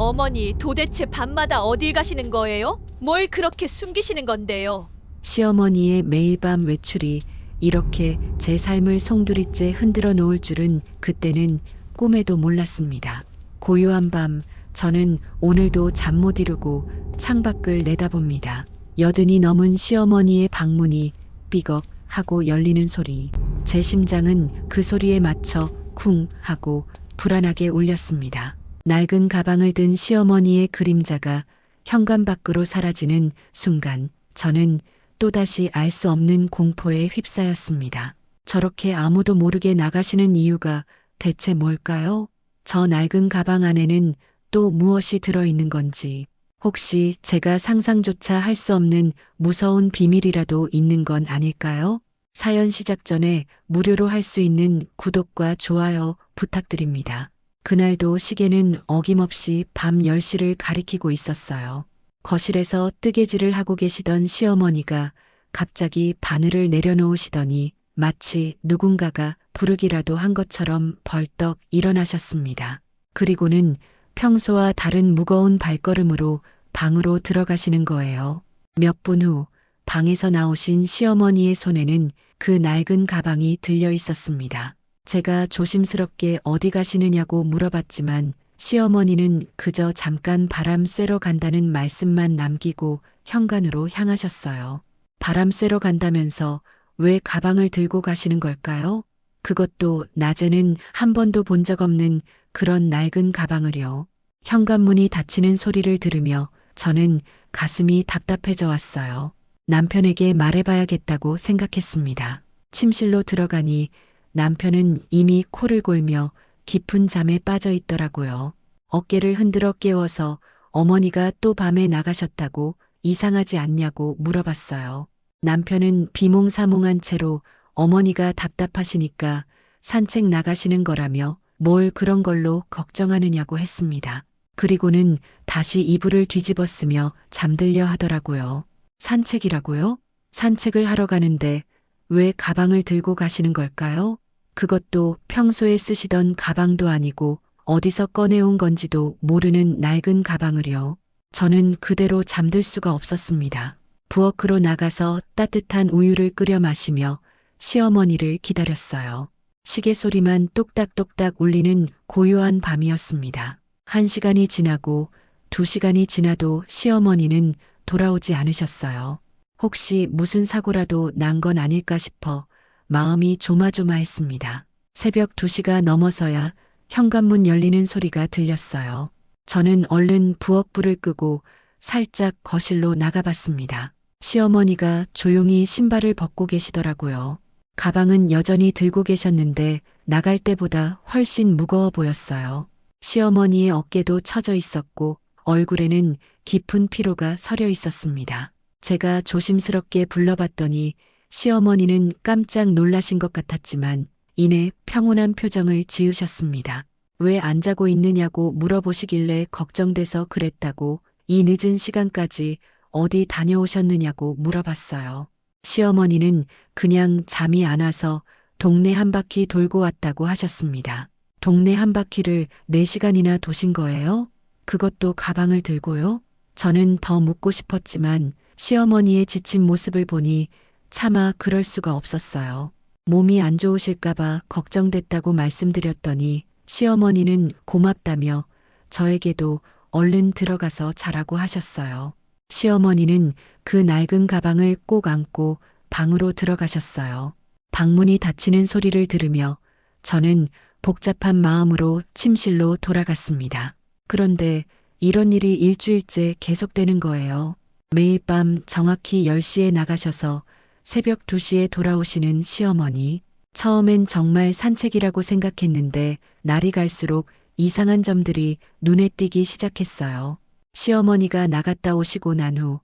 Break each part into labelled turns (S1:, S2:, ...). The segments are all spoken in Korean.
S1: 어머니, 도대체 밤마다 어딜 가시는 거예요? 뭘 그렇게 숨기시는 건데요?
S2: 시어머니의 매일 밤 외출이 이렇게 제 삶을 송두리째 흔들어 놓을 줄은 그때는 꿈에도 몰랐습니다. 고요한 밤, 저는 오늘도 잠 못 이루고 창밖을 내다봅니다. 여든이 넘은 시어머니의 방문이 삐걱 하고 열리는 소리. 제 심장은 그 소리에 맞춰 쿵 하고 불안하게 울렸습니다. 낡은 가방을 든 시어머니의 그림자가 현관 밖으로 사라지는 순간 저는 또다시 알 수 없는 공포에 휩싸였습니다. 저렇게 아무도 모르게 나가시는 이유가 대체 뭘까요? 저 낡은 가방 안에는 또 무엇이 들어있는 건지, 혹시 제가 상상조차 할 수 없는 무서운 비밀이라도 있는 건 아닐까요? 사연 시작 전에 무료로 할 수 있는 구독과 좋아요 부탁드립니다. 그날도 시계는 어김없이 밤 10시를 가리키고 있었어요. 거실에서 뜨개질을 하고 계시던 시어머니가 갑자기 바늘을 내려놓으시더니 마치 누군가가 부르기라도 한 것처럼 벌떡 일어나셨습니다. 그리고는 평소와 다른 무거운 발걸음으로 방으로 들어가시는 거예요. 몇 분 후 방에서 나오신 시어머니의 손에는 그 낡은 가방이 들려 있었습니다. 제가 조심스럽게 어디 가시느냐고 물어봤지만 시어머니는 그저 잠깐 바람 쐬러 간다는 말씀만 남기고 현관으로 향하셨어요. 바람 쐬러 간다면서 왜 가방을 들고 가시는 걸까요? 그것도 낮에는 한 번도 본 적 없는 그런 낡은 가방을요. 현관문이 닫히는 소리를 들으며 저는 가슴이 답답해져 왔어요. 남편에게 말해봐야겠다고 생각했습니다. 침실로 들어가니 남편은 이미 코를 골며 깊은 잠에 빠져 있더라고요. 어깨를 흔들어 깨워서 어머니가 또 밤에 나가셨다고 이상하지 않냐고 물어봤어요. 남편은 비몽사몽한 채로 어머니가 답답하시니까 산책 나가시는 거라며 뭘 그런 걸로 걱정하느냐고 했습니다. 그리고는 다시 이불을 뒤집어 쓰며 잠들려 하더라고요. 산책이라고요? 산책을 하러 가는데 왜 가방을 들고 가시는 걸까요? 그것도 평소에 쓰시던 가방도 아니고 어디서 꺼내온 건지도 모르는 낡은 가방을요. 저는 그대로 잠들 수가 없었습니다. 부엌으로 나가서 따뜻한 우유를 끓여 마시며 시어머니를 기다렸어요. 시계 소리만 똑딱똑딱 울리는 고요한 밤이었습니다. 1시간이 지나고 2시간이 지나도 시어머니는 돌아오지 않으셨어요. 혹시 무슨 사고라도 난 건 아닐까 싶어 마음이 조마조마했습니다. 새벽 2시가 넘어서야 현관문 열리는 소리가 들렸어요. 저는 얼른 부엌불을 끄고 살짝 거실로 나가봤습니다. 시어머니가 조용히 신발을 벗고 계시더라고요. 가방은 여전히 들고 계셨는데 나갈 때보다 훨씬 무거워 보였어요. 시어머니의 어깨도 처져 있었고 얼굴에는 깊은 피로가 서려 있었습니다. 제가 조심스럽게 불러봤더니 시어머니는 깜짝 놀라신 것 같았지만 이내 평온한 표정을 지으셨습니다. 왜 안 자고 있느냐고 물어보시길래 걱정돼서 그랬다고 이 늦은 시간까지 어디 다녀오셨느냐고 물어봤어요. 시어머니는 그냥 잠이 안 와서 동네 한 바퀴 돌고 왔다고 하셨습니다. 동네 한 바퀴를 4시간이나 도신 거예요? 그것도 가방을 들고요? 저는 더 묻고 싶었지만 시어머니의 지친 모습을 보니 차마 그럴 수가 없었어요. 몸이 안 좋으실까봐 걱정됐다고 말씀드렸더니 시어머니는 고맙다며 저에게도 얼른 들어가서 자라고 하셨어요. 시어머니는 그 낡은 가방을 꼭 안고 방으로 들어가셨어요. 방문이 닫히는 소리를 들으며 저는 복잡한 마음으로 침실로 돌아갔습니다. 그런데 이런 일이 일주일째 계속되는 거예요. 매일 밤 정확히 10시에 나가셔서 새벽 2시에 돌아오시는 시어머니. 처음엔 정말 산책이라고 생각했는데 날이 갈수록 이상한 점들이 눈에 띄기 시작했어요. 시어머니가 나갔다 오시고 난 후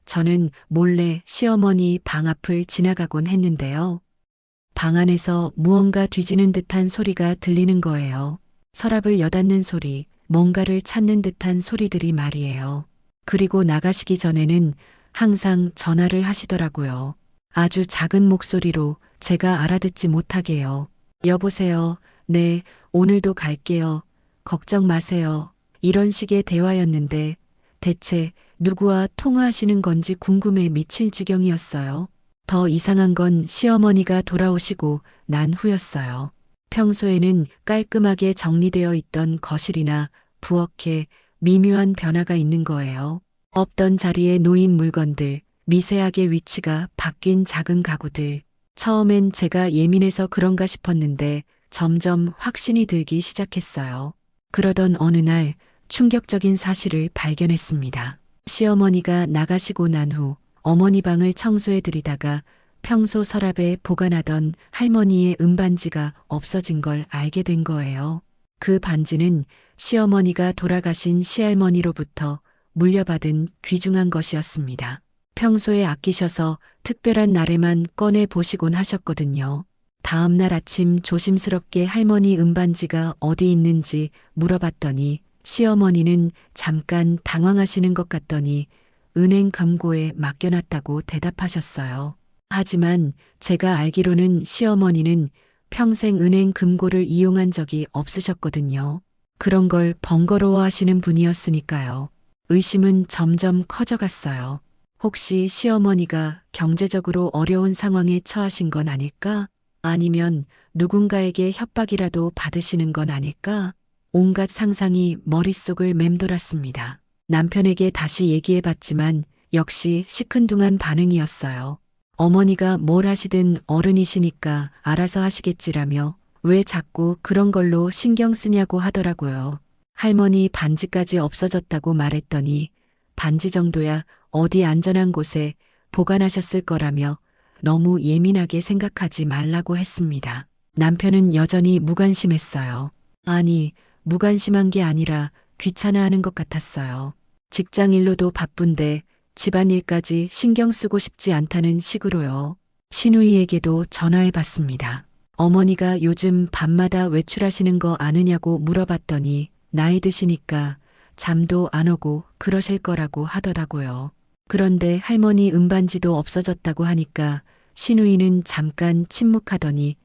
S2: 저는 몰래 시어머니 방 앞을 지나가곤 했는데요. 방 안에서 무언가 뒤지는 듯한 소리가 들리는 거예요. 서랍을 여닫는 소리, 뭔가를 찾는 듯한 소리들이 말이에요. 그리고 나가시기 전에는 항상 전화를 하시더라고요. 아주 작은 목소리로 제가 알아듣지 못하게요. 여보세요. 네, 오늘도 갈게요. 걱정 마세요. 이런 식의 대화였는데 대체 누구와 통화하시는 건지 궁금해 미칠 지경이었어요. 더 이상한 건 시어머니가 돌아오시고 난 후였어요. 평소에는 깔끔하게 정리되어 있던 거실이나 부엌에 미묘한 변화가 있는 거예요. 없던 자리에 놓인 물건들, 미세하게 위치가 바뀐 작은 가구들. 처음엔 제가 예민해서 그런가 싶었는데 점점 확신이 들기 시작했어요. 그러던 어느 날 충격적인 사실을 발견했습니다. 시어머니가 나가시고 난 후 어머니 방을 청소해 드리다가 평소 서랍에 보관하던 할머니의 은반지가 없어진 걸 알게 된 거예요. 그 반지는 시어머니가 돌아가신 시할머니로부터 물려받은 귀중한 것이었습니다. 평소에 아끼셔서 특별한 날에만 꺼내 보시곤 하셨거든요. 다음 날 아침 조심스럽게 할머니 은반지가 어디 있는지 물어봤더니 시어머니는 잠깐 당황하시는 것 같더니 은행 금고에 맡겨놨다고 대답하셨어요. 하지만 제가 알기로는 시어머니는 평생 은행 금고를 이용한 적이 없으셨거든요. 그런 걸 번거로워 하시는 분이었으니까요. 의심은 점점 커져갔어요. 혹시 시어머니가 경제적으로 어려운 상황에 처하신 건 아닐까? 아니면 누군가에게 협박이라도 받으시는 건 아닐까? 온갖 상상이 머릿속을 맴돌았습니다. 남편에게 다시 얘기해봤지만 역시 시큰둥한 반응이었어요. 어머니가 뭘 하시든 어른이시니까 알아서 하시겠지라며 왜 자꾸 그런 걸로 신경 쓰냐고 하더라고요. 할머니 반지까지 없어졌다고 말했더니 반지 정도야 어디 안전한 곳에 보관하셨을 거라며 너무 예민하게 생각하지 말라고 했습니다. 남편은 여전히 무관심했어요. 아니, 무관심한 게 아니라 귀찮아하는 것 같았어요. 직장 일로도 바쁜데 집안일까지 신경 쓰고 싶지 않다는 식으로요. 시누이에게도 전화해 봤습니다. 어머니가 요즘 밤마다 외출하시는 거 아느냐고 물어봤더니 나이 드시니까 잠도 안 오고 그러실 거라고 하더라고요. 그런데 할머니 은반지도 없어졌다고 하니까 시누이는 잠깐 침묵하더니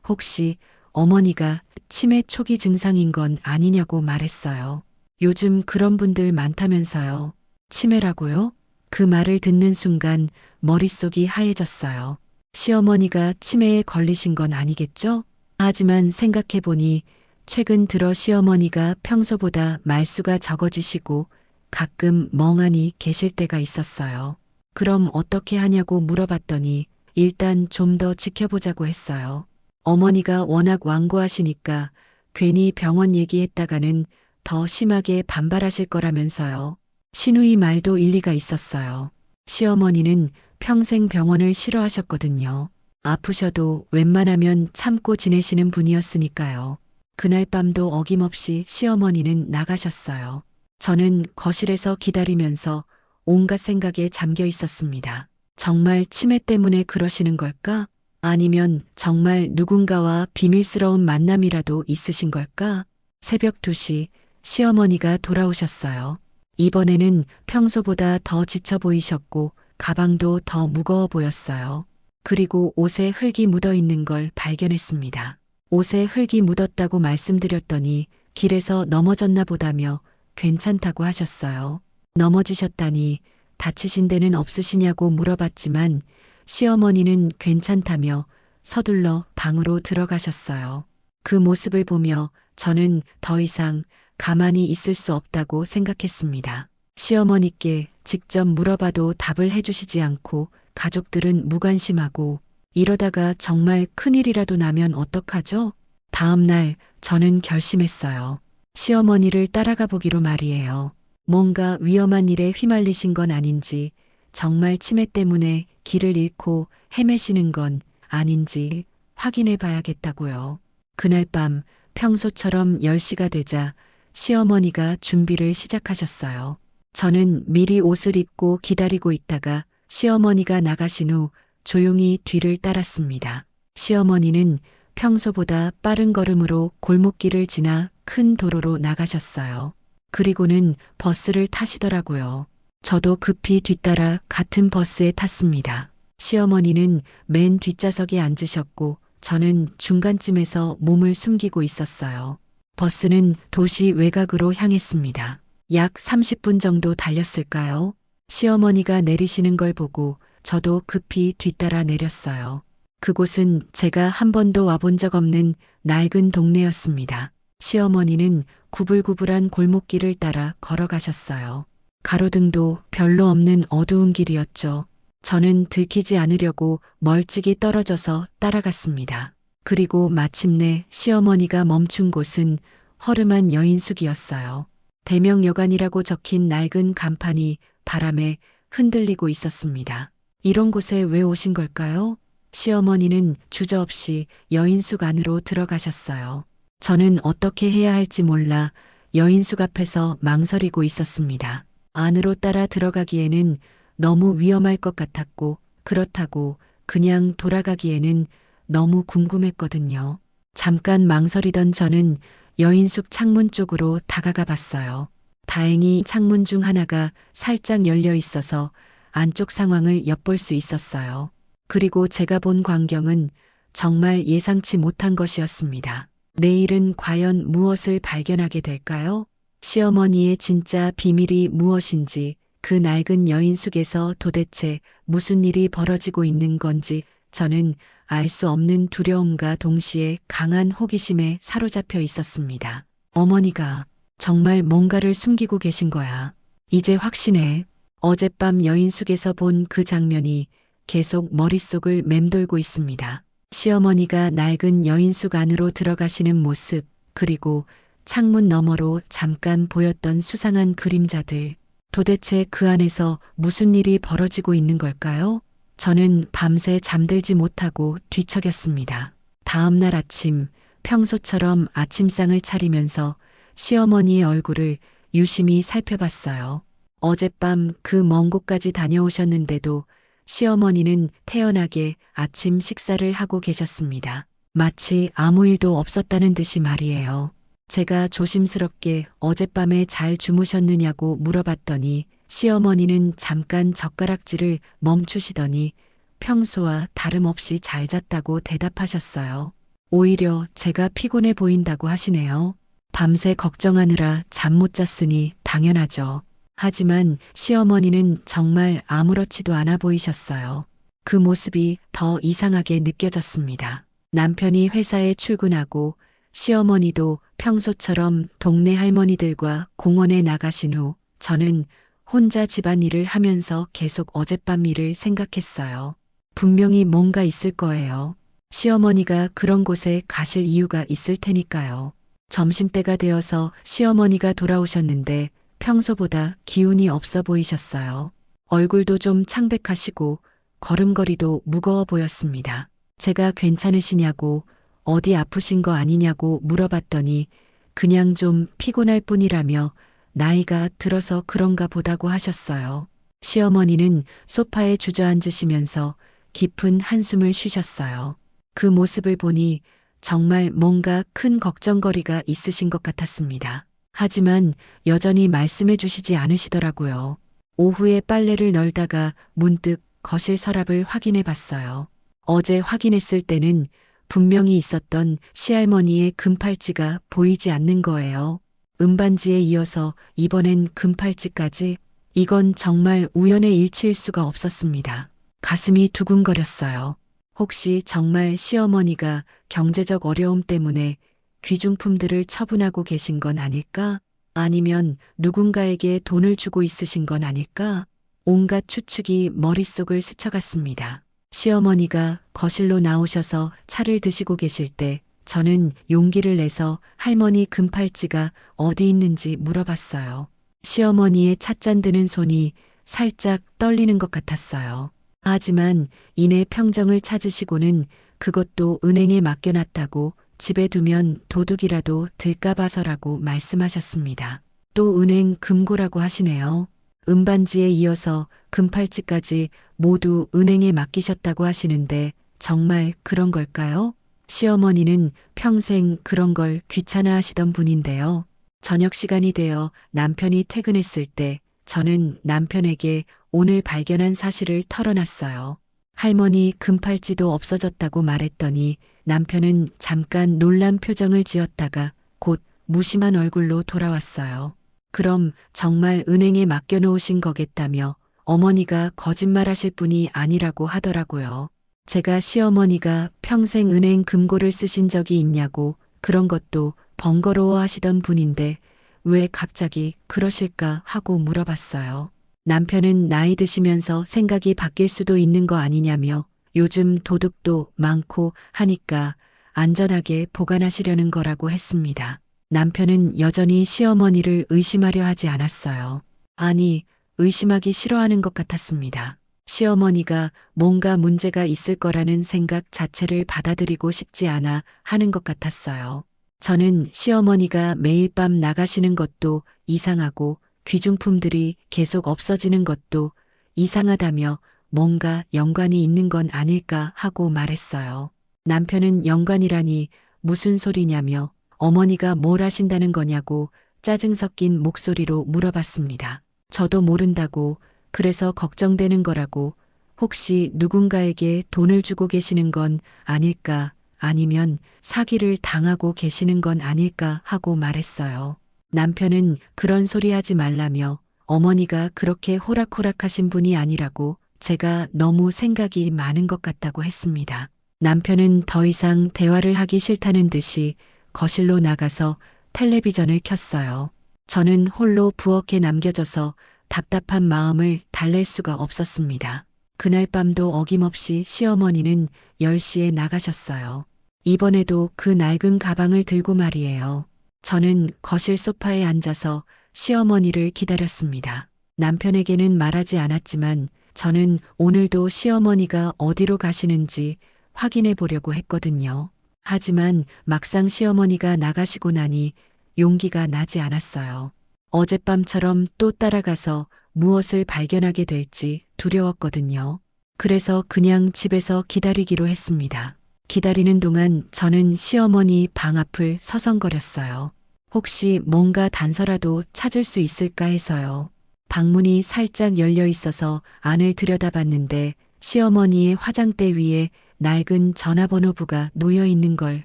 S2: 혹시 어머니가 치매 초기 증상인 건 아니냐고 말했어요. 요즘 그런 분들 많다면서요. 치매라고요? 그 말을 듣는 순간 머릿속이 하얘졌어요. 시어머니가 치매에 걸리신 건 아니겠죠? 하지만 생각해보니 최근 들어 시어머니가 평소보다 말수가 적어지시고 가끔 멍하니 계실 때가 있었어요. 그럼 어떻게 하냐고 물어봤더니 일단 좀 더 지켜보자고 했어요. 어머니가 워낙 완고하시니까 괜히 병원 얘기했다가는 더 심하게 반발하실 거라면서요. 시누이 말도 일리가 있었어요. 시어머니는 평생 병원을 싫어하셨거든요. 아프셔도 웬만하면 참고 지내시는 분이었으니까요. 그날 밤도 어김없이 시어머니는 나가셨어요. 저는 거실에서 기다리면서 온갖 생각에 잠겨 있었습니다. 정말 치매 때문에 그러시는 걸까? 아니면 정말 누군가와 비밀스러운 만남이라도 있으신 걸까? 새벽 2시 시어머니가 돌아오셨어요. 이번에는 평소보다 더 지쳐 보이셨고 가방도 더 무거워 보였어요. 그리고 옷에 흙이 묻어 있는 걸 발견했습니다. 옷에 흙이 묻었다고 말씀드렸더니 길에서 넘어졌나 보다며 괜찮다고 하셨어요. 넘어지셨다니 다치신 데는 없으시냐고 물어봤지만 시어머니는 괜찮다며 서둘러 방으로 들어가셨어요. 그 모습을 보며 저는 더 이상 가만히 있을 수 없다고 생각했습니다. 시어머니께 직접 물어봐도 답을 해주시지 않고 가족들은 무관심하고 이러다가 정말 큰일이라도 나면 어떡하죠? 다음 날 저는 결심했어요. 시어머니를 따라가 보기로 말이에요. 뭔가 위험한 일에 휘말리신 건 아닌지, 정말 치매 때문에 길을 잃고 헤매시는 건 아닌지 확인해 봐야겠다고요. 그날 밤 평소처럼 10시가 되자 시어머니가 준비를 시작하셨어요. 저는 미리 옷을 입고 기다리고 있다가 시어머니가 나가신 후 조용히 뒤를 따랐습니다. 시어머니는 평소보다 빠른 걸음으로 골목길을 지나 큰 도로로 나가셨어요. 그리고는 버스를 타시더라고요. 저도 급히 뒤따라 같은 버스에 탔습니다. 시어머니는 맨 뒷좌석에 앉으셨고 저는 중간쯤에서 몸을 숨기고 있었어요. 버스는 도시 외곽으로 향했습니다. 약 30분 정도 달렸을까요? 시어머니가 내리시는 걸 보고 저도 급히 뒤따라 내렸어요. 그곳은 제가 한 번도 와본 적 없는 낡은 동네였습니다. 시어머니는 구불구불한 골목길을 따라 걸어가셨어요. 가로등도 별로 없는 어두운 길이었죠. 저는 들키지 않으려고 멀찍이 떨어져서 따라갔습니다. 그리고 마침내 시어머니가 멈춘 곳은 허름한 여인숙이었어요. 대명여관이라고 적힌 낡은 간판이 바람에 흔들리고 있었습니다. 이런 곳에 왜 오신 걸까요? 시어머니는 주저없이 여인숙 안으로 들어가셨어요. 저는 어떻게 해야 할지 몰라 여인숙 앞에서 망설이고 있었습니다. 안으로 따라 들어가기에는 너무 위험할 것 같았고, 그렇다고 그냥 돌아가기에는 너무 궁금했거든요. 잠깐 망설이던 저는 여인숙 창문 쪽으로 다가가 봤어요. 다행히 창문 중 하나가 살짝 열려 있어서 안쪽 상황을 엿볼 수 있었어요. 그리고 제가 본 광경은 정말 예상치 못한 것이었습니다. 내일은 과연 무엇을 발견하게 될까요? 시어머니의 진짜 비밀이 무엇인지, 그 낡은 여인숙에서 도대체 무슨 일이 벌어지고 있는 건지 저는 알 수 없는 두려움과 동시에 강한 호기심에 사로잡혀 있었습니다. 어머니가 정말 뭔가를 숨기고 계신 거야. 이제 확신해. 어젯밤 여인숙에서 본 그 장면이 계속 머릿속을 맴돌고 있습니다. 시어머니가 낡은 여인숙 안으로 들어가시는 모습, 그리고 창문 너머로 잠깐 보였던 수상한 그림자들. 도대체 그 안에서 무슨 일이 벌어지고 있는 걸까요? 저는 밤새 잠들지 못하고 뒤척였습니다. 다음 날 아침, 평소처럼 아침상을 차리면서 시어머니의 얼굴을 유심히 살펴봤어요. 어젯밤 그 먼 곳까지 다녀오셨는데도 시어머니는 태연하게 아침 식사를 하고 계셨습니다. 마치 아무 일도 없었다는 듯이 말이에요. 제가 조심스럽게 어젯밤에 잘 주무셨느냐고 물어봤더니 시어머니는 잠깐 젓가락질을 멈추시더니 평소와 다름없이 잘 잤다고 대답하셨어요. 오히려 제가 피곤해 보인다고 하시네요. 밤새 걱정하느라 잠 못 잤으니 당연하죠. 하지만 시어머니는 정말 아무렇지도 않아 보이셨어요. 그 모습이 더 이상하게 느껴졌습니다. 남편이 회사에 출근하고 시어머니도 평소처럼 동네 할머니들과 공원에 나가신 후 저는 혼자 집안일을 하면서 계속 어젯밤 일을 생각했어요. 분명히 뭔가 있을 거예요. 시어머니가 그런 곳에 가실 이유가 있을 테니까요. 점심때가 되어서 시어머니가 돌아오셨는데 평소보다 기운이 없어 보이셨어요. 얼굴도 좀 창백하시고 걸음걸이도 무거워 보였습니다. 제가 괜찮으시냐고 어디 아프신 거 아니냐고 물어봤더니 그냥 좀 피곤할 뿐이라며 나이가 들어서 그런가 보다고 하셨어요. 시어머니는 소파에 주저앉으시면서 깊은 한숨을 쉬셨어요. 그 모습을 보니 정말 뭔가 큰 걱정거리가 있으신 것 같았습니다. 하지만 여전히 말씀해 주시지 않으시더라고요. 오후에 빨래를 널다가 문득 거실 서랍을 확인해 봤어요. 어제 확인했을 때는 분명히 있었던 시할머니의 금팔찌가 보이지 않는 거예요. 은반지에 이어서 이번엔 금팔찌까지. 이건 정말 우연의 일치일 수가 없었습니다. 가슴이 두근거렸어요. 혹시 정말 시어머니가 경제적 어려움 때문에 귀중품들을 처분하고 계신 건 아닐까? 아니면 누군가에게 돈을 주고 있으신 건 아닐까? 온갖 추측이 머릿속을 스쳐갔습니다. 시어머니가 거실로 나오셔서 차를 드시고 계실 때 저는 용기를 내서 할머니 금팔찌가 어디 있는지 물어봤어요. 시어머니의 찻잔 드는 손이 살짝 떨리는 것 같았어요. 하지만 이내 평정을 찾으시고는 그것도 은행에 맡겨놨다고 집에 두면 도둑이라도 들까봐서라고 말씀하셨습니다. 또 은행 금고라고 하시네요. 은반지에 이어서 금팔찌까지 모두 은행에 맡기셨다고 하시는데 정말 그런 걸까요? 시어머니는 평생 그런 걸 귀찮아하시던 분인데요. 저녁 시간이 되어 남편이 퇴근했을 때 저는 남편에게 오늘 발견한 사실을 털어놨어요. 할머니 금팔찌도 없어졌다고 말했더니 남편은 잠깐 놀란 표정을 지었다가 곧 무심한 얼굴로 돌아왔어요. 그럼 정말 은행에 맡겨놓으신 거겠다며 어머니가 거짓말하실 분이 아니라고 하더라고요. 제가 시어머니가 평생 은행 금고를 쓰신 적이 있냐고 그런 것도 번거로워 하시던 분인데 왜 갑자기 그러실까 하고 물어봤어요. 남편은 나이 드시면서 생각이 바뀔 수도 있는 거 아니냐며 요즘 도둑도 많고 하니까 안전하게 보관하시려는 거라고 했습니다. 남편은 여전히 시어머니를 의심하려 하지 않았어요. 아니, 의심하기 싫어하는 것 같았습니다. 시어머니가 뭔가 문제가 있을 거라는 생각 자체를 받아들이고 싶지 않아 하는 것 같았어요. 저는 시어머니가 매일 밤 나가시는 것도 이상하고 귀중품들이 계속 없어지는 것도 이상하다며 뭔가 연관이 있는 건 아닐까 하고 말했어요. 남편은 연관이라니 무슨 소리냐며 어머니가 뭘 하신다는 거냐고 짜증 섞인 목소리로 물어봤습니다. 저도 모른다고, 그래서 걱정되는 거라고, 혹시 누군가에게 돈을 주고 계시는 건 아닐까, 아니면 사기를 당하고 계시는 건 아닐까 하고 말했어요. 남편은 그런 소리 하지 말라며 어머니가 그렇게 호락호락하신 분이 아니라고 제가 너무 생각이 많은 것 같다고 했습니다. 남편은 더 이상 대화를 하기 싫다는 듯이 거실로 나가서 텔레비전을 켰어요. 저는 홀로 부엌에 남겨져서 답답한 마음을 달랠 수가 없었습니다. 그날 밤도 어김없이 시어머니는 10시에 나가셨어요. 이번에도 그 낡은 가방을 들고 말이에요. 저는 거실 소파에 앉아서 시어머니를 기다렸습니다. 남편에게는 말하지 않았지만 저는 오늘도 시어머니가 어디로 가시는지 확인해 보려고 했거든요. 하지만 막상 시어머니가 나가시고 나니 용기가 나지 않았어요. 어젯밤처럼 또 따라가서 무엇을 발견하게 될지 두려웠거든요. 그래서 그냥 집에서 기다리기로 했습니다. 기다리는 동안 저는 시어머니 방 앞을 서성거렸어요. 혹시 뭔가 단서라도 찾을 수 있을까 해서요. 방문이 살짝 열려 있어서 안을 들여다봤는데 시어머니의 화장대 위에 낡은 전화번호부가 놓여 있는 걸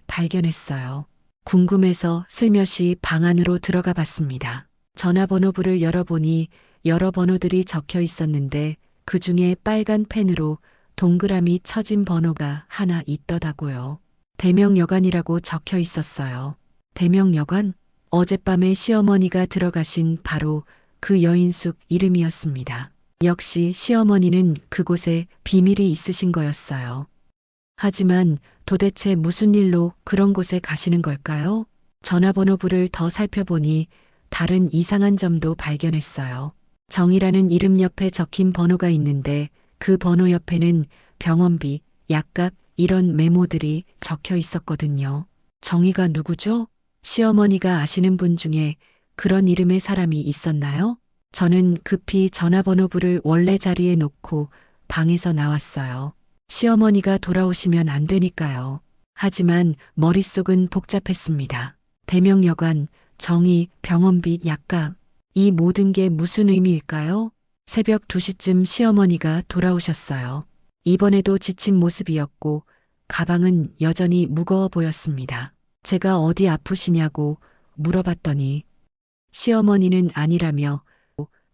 S2: 발견했어요. 궁금해서 슬며시 방 안으로 들어가 봤습니다. 전화번호부를 열어보니 여러 번호들이 적혀 있었는데 그 중에 빨간 펜으로 동그라미 쳐진 번호가 하나 있더라고요. 대명여관이라고 적혀 있었어요. 대명여관? 어젯밤에 시어머니가 들어가신 바로 그 여인숙 이름이었습니다. 역시 시어머니는 그곳에 비밀이 있으신 거였어요. 하지만 도대체 무슨 일로 그런 곳에 가시는 걸까요? 전화번호부를 더 살펴보니 다른 이상한 점도 발견했어요. 정이라는 이름 옆에 적힌 번호가 있는데 그 번호 옆에는 병원비, 약값 이런 메모들이 적혀 있었거든요. 정이가 누구죠? 시어머니가 아시는 분 중에 그런 이름의 사람이 있었나요? 저는 급히 전화번호부를 원래 자리에 놓고 방에서 나왔어요. 시어머니가 돌아오시면 안 되니까요. 하지만 머릿속은 복잡했습니다. 대명여관, 정의, 병원비, 약값. 이 모든 게 무슨 의미일까요? 새벽 2시쯤 시어머니가 돌아오셨어요. 이번에도 지친 모습이었고 가방은 여전히 무거워 보였습니다. 제가 어디 아프시냐고 물어봤더니 시어머니는 아니라며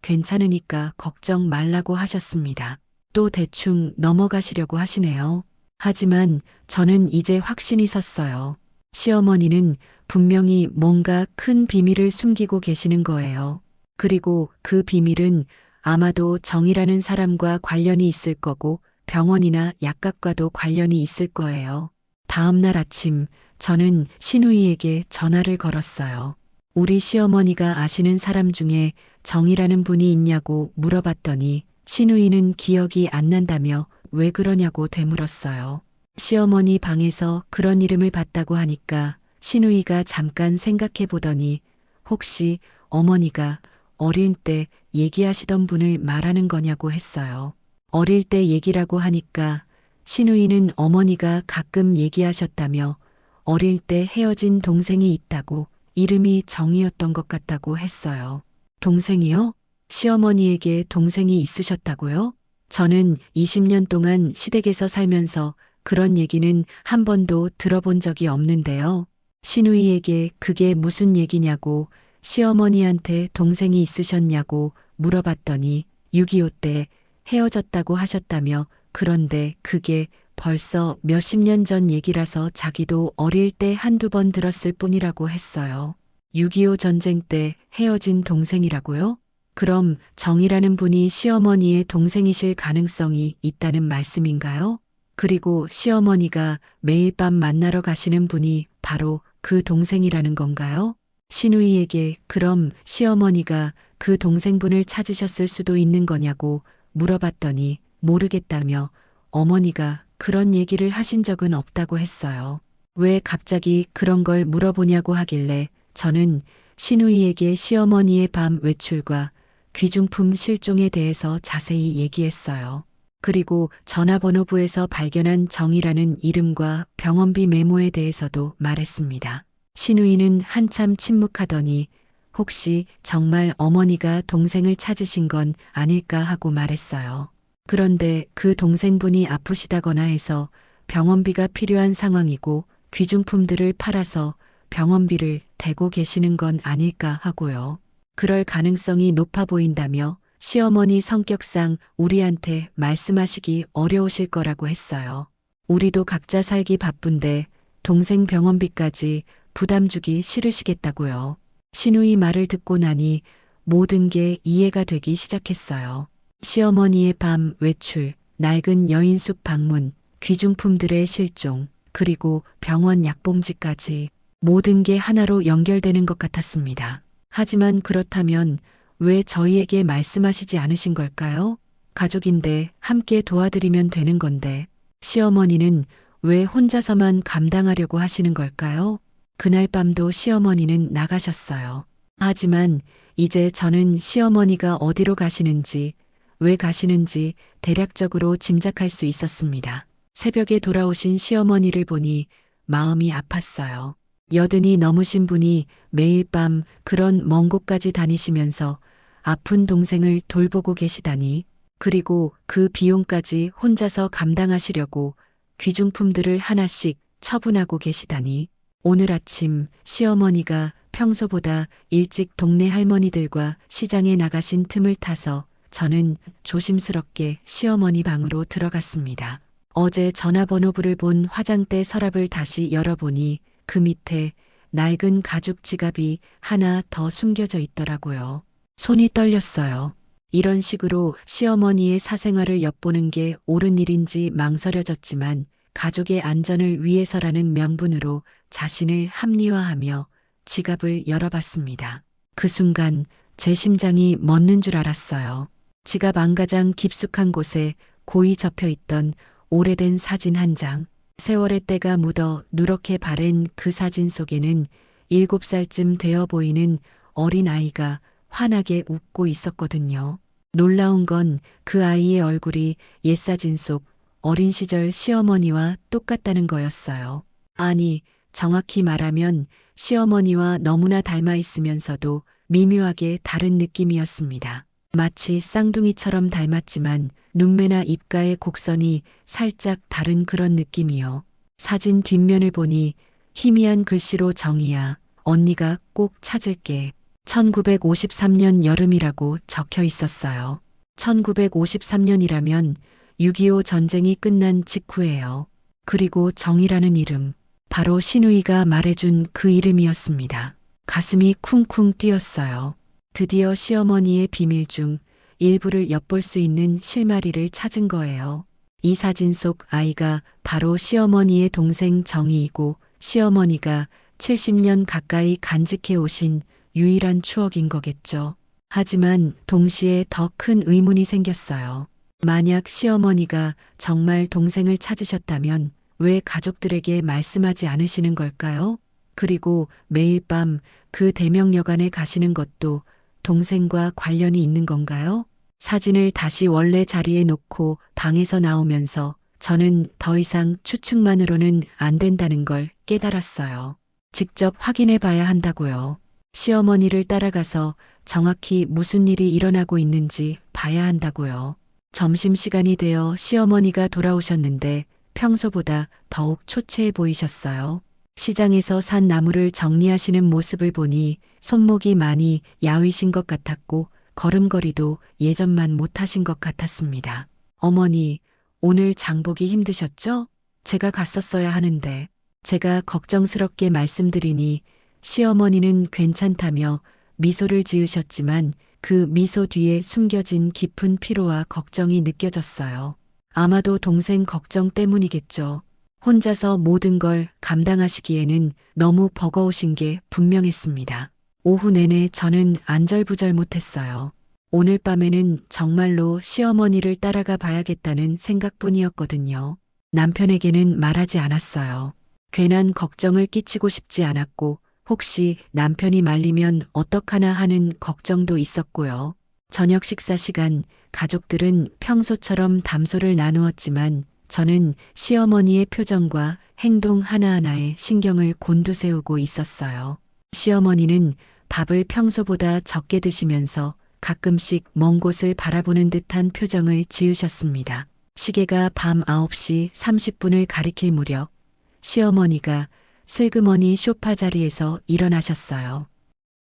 S2: 괜찮으니까 걱정 말라고 하셨습니다. 또 대충 넘어가시려고 하시네요. 하지만 저는 이제 확신이 섰어요. 시어머니는 분명히 뭔가 큰 비밀을 숨기고 계시는 거예요. 그리고 그 비밀은 아마도 정이라는 사람과 관련이 있을 거고 병원이나 약값과도 관련이 있을 거예요. 다음 날 아침 저는 신우이에게 전화를 걸었어요. 우리 시어머니가 아시는 사람 중에 정이라는 분이 있냐고 물어봤더니 신우이는 기억이 안 난다며 왜 그러냐고 되물었어요. 시어머니 방에서 그런 이름을 봤다고 하니까 신우이가 잠깐 생각해 보더니 혹시 어머니가 어릴 때 얘기하시던 분을 말하는 거냐고 했어요. 어릴 때 얘기라고 하니까 신우이는 어머니가 가끔 얘기하셨다며 어릴 때 헤어진 동생이 있다고 이름이 정이었던 것 같다고 했어요. 동생이요? 시어머니에게 동생이 있으셨다고요? 저는 20년 동안 시댁에서 살면서 그런 얘기는 한 번도 들어본 적이 없는데요. 신우이에게 그게 무슨 얘기냐고 시어머니한테 동생이 있으셨냐고 물어봤더니 6.25 때 헤어졌다고 하셨다며 그런데 그게 벌써 몇십 년 전 얘기라서 자기도 어릴 때 한두 번 들었을 뿐이라고 했어요. 6.25 전쟁 때 헤어진 동생이라고요? 그럼 정이라는 분이 시어머니의 동생이실 가능성이 있다는 말씀인가요? 그리고 시어머니가 매일 밤 만나러 가시는 분이 바로 그 동생이라는 건가요? 신우이에게 그럼 시어머니가 그 동생분을 찾으셨을 수도 있는 거냐고 물어봤더니 모르겠다며 어머니가 그런 얘기를 하신 적은 없다고 했어요. 왜 갑자기 그런 걸 물어보냐고 하길래 저는 신우이에게 시어머니의 밤 외출과 귀중품 실종에 대해서 자세히 얘기했어요. 그리고 전화번호부에서 발견한 정이라는 이름과 병원비 메모에 대해서도 말했습니다. 신우이는 한참 침묵하더니 혹시 정말 어머니가 동생을 찾으신 건 아닐까 하고 말했어요. 그런데 그 동생분이 아프시다거나 해서 병원비가 필요한 상황이고 귀중품들을 팔아서 병원비를 대고 계시는 건 아닐까 하고요. 그럴 가능성이 높아 보인다며 시어머니 성격상 우리한테 말씀하시기 어려우실 거라고 했어요. 우리도 각자 살기 바쁜데 동생 병원비까지 부담 주기 싫으시겠다고요. 신우이 말을 듣고 나니 모든 게 이해가 되기 시작했어요. 시어머니의 밤 외출, 낡은 여인숙 방문, 귀중품들의 실종, 그리고 병원 약봉지까지 모든 게 하나로 연결되는 것 같았습니다. 하지만 그렇다면 왜 저희에게 말씀하시지 않으신 걸까요? 가족인데 함께 도와드리면 되는 건데 시어머니는 왜 혼자서만 감당하려고 하시는 걸까요? 그날 밤도 시어머니는 나가셨어요. 하지만 이제 저는 시어머니가 어디로 가시는지, 왜 가시는지 대략적으로 짐작할 수 있었습니다. 새벽에 돌아오신 시어머니를 보니 마음이 아팠어요. 여든이 넘으신 분이 매일 밤 그런 먼 곳까지 다니시면서 아픈 동생을 돌보고 계시다니, 그리고 그 비용까지 혼자서 감당하시려고 귀중품들을 하나씩 처분하고 계시다니, 오늘 아침 시어머니가 평소보다 일찍 동네 할머니들과 시장에 나가신 틈을 타서 저는 조심스럽게 시어머니 방으로 들어갔습니다. 어제 전화번호부를 본 화장대 서랍을 다시 열어보니 그 밑에 낡은 가죽 지갑이 하나 더 숨겨져 있더라고요. 손이 떨렸어요. 이런 식으로 시어머니의 사생활을 엿보는 게 옳은 일인지 망설여졌지만 가족의 안전을 위해서라는 명분으로 자신을 합리화하며 지갑을 열어봤습니다. 그 순간 제 심장이 멎는 줄 알았어요. 지갑 안가장 깊숙한 곳에 고이 접혀있던 오래된 사진 한 장, 세월의 때가 묻어 누렇게 바랜 그 사진 속에는 7살쯤 되어 보이는 어린 아이가 환하게 웃고 있었거든요. 놀라운 건 그 아이의 얼굴이 옛사진 속 어린 시절 시어머니와 똑같다는 거였어요. 아니, 정확히 말하면 시어머니와 너무나 닮아 있으면서도 미묘하게 다른 느낌이었습니다. 마치 쌍둥이처럼 닮았지만 눈매나 입가의 곡선이 살짝 다른 그런 느낌이요. 사진 뒷면을 보니 희미한 글씨로 정이야, 언니가 꼭 찾을게. 1953년 여름이라고 적혀 있었어요. 1953년이라면 6.25 전쟁이 끝난 직후예요. 그리고 정이라는 이름, 바로 신우이가 말해준 그 이름이었습니다. 가슴이 쿵쿵 뛰었어요. 드디어 시어머니의 비밀 중 일부를 엿볼 수 있는 실마리를 찾은 거예요. 이 사진 속 아이가 바로 시어머니의 동생 정이이고 시어머니가 70년 가까이 간직해 오신 유일한 추억인 거겠죠. 하지만 동시에 더 큰 의문이 생겼어요. 만약 시어머니가 정말 동생을 찾으셨다면 왜 가족들에게 말씀하지 않으시는 걸까요? 그리고 매일 밤 그 대명여관에 가시는 것도 동생과 관련이 있는 건가요? 사진을 다시 원래 자리에 놓고 방에서 나오면서 저는 더 이상 추측만으로는 안 된다는 걸 깨달았어요. 직접 확인해 봐야 한다고요. 시어머니를 따라가서 정확히 무슨 일이 일어나고 있는지 봐야 한다고요. 점심시간이 되어 시어머니가 돌아오셨는데 평소보다 더욱 초췌해 보이셨어요. 시장에서 산 나무를 정리하시는 모습을 보니 손목이 많이 야위신 것 같았고 걸음걸이도 예전만 못하신 것 같았습니다. 어머니, 오늘 장보기 힘드셨죠? 제가 갔었어야 하는데. 제가 걱정스럽게 말씀드리니 시어머니는 괜찮다며 미소를 지으셨지만 그 미소 뒤에 숨겨진 깊은 피로와 걱정이 느껴졌어요. 아마도 동생 걱정 때문이겠죠. 혼자서 모든 걸 감당하시기에는 너무 버거우신 게 분명했습니다. 오후 내내 저는 안절부절 못했어요. 오늘 밤에는 정말로 시어머니를 따라가 봐야겠다는 생각뿐이었거든요. 남편에게는 말하지 않았어요. 괜한 걱정을 끼치고 싶지 않았고 혹시 남편이 말리면 어떡하나 하는 걱정도 있었고요. 저녁 식사 시간 가족들은 평소처럼 담소를 나누었지만 저는 시어머니의 표정과 행동 하나하나에 신경을 곤두세우고 있었어요. 시어머니는 밥을 평소보다 적게 드시면서 가끔씩 먼 곳을 바라보는 듯한 표정을 지으셨습니다. 시계가 밤 9시 30분을 가리킬 무렵 시어머니가 슬그머니 소파 자리에서 일어나셨어요.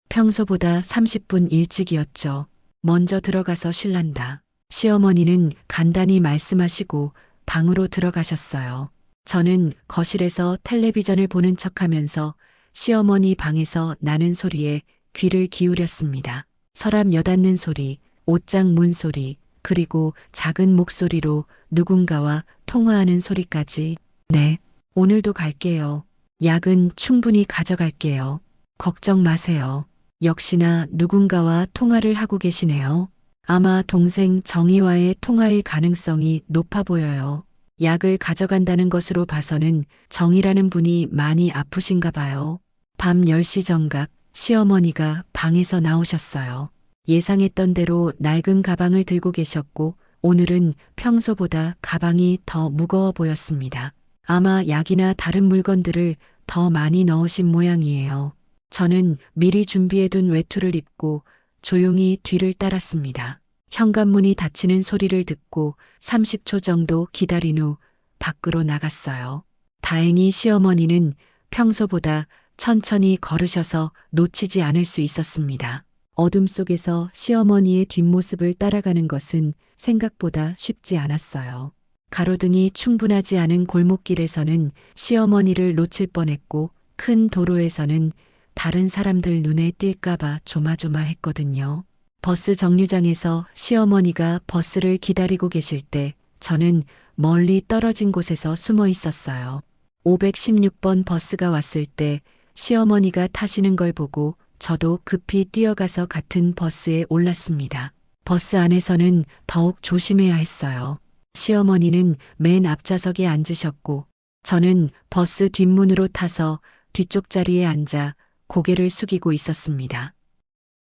S2: 평소보다 30분 일찍이었죠. 먼저 들어가서 쉴란다. 시어머니는 간단히 말씀하시고 방으로 들어가셨어요. 저는 거실에서 텔레비전을 보는 척하면서 시어머니 방에서 나는 소리에 귀를 기울였습니다. 서랍 여닫는 소리, 옷장 문 소리, 그리고 작은 목소리로 누군가와 통화하는 소리까지. 네, 오늘도 갈게요. 약은 충분히 가져갈게요. 걱정 마세요. 역시나 누군가와 통화를 하고 계시네요. 아마 동생 정희와의 통화일 가능성이 높아 보여요. 약을 가져간다는 것으로 봐서는 정희라는 분이 많이 아프신가 봐요. 밤 10시 정각 시어머니가 방에서 나오셨어요. 예상했던 대로 낡은 가방을 들고 계셨고 오늘은 평소보다 가방이 더 무거워 보였습니다. 아마 약이나 다른 물건들을 더 많이 넣으신 모양이에요. 저는 미리 준비해둔 외투를 입고 조용히 뒤를 따랐습니다. 현관문이 닫히는 소리를 듣고 30초 정도 기다린 후 밖으로 나갔어요. 다행히 시어머니는 평소보다 천천히 걸으셔서 놓치지 않을 수 있었습니다. 어둠 속에서 시어머니의 뒷모습을 따라가는 것은 생각보다 쉽지 않았어요. 가로등이 충분하지 않은 골목길에서는 시어머니를 놓칠 뻔했고 큰 도로에서는 다른 사람들 눈에 띌까봐 조마조마했거든요. 버스 정류장에서 시어머니가 버스를 기다리고 계실 때 저는 멀리 떨어진 곳에서 숨어 있었어요. 516번 버스가 왔을 때 시어머니가 타시는 걸 보고 저도 급히 뛰어가서 같은 버스에 올랐습니다. 버스 안에서는 더욱 조심해야 했어요. 시어머니는 맨 앞좌석에 앉으셨고 저는 버스 뒷문으로 타서 뒤쪽 자리에 앉아 고개를 숙이고 있었습니다.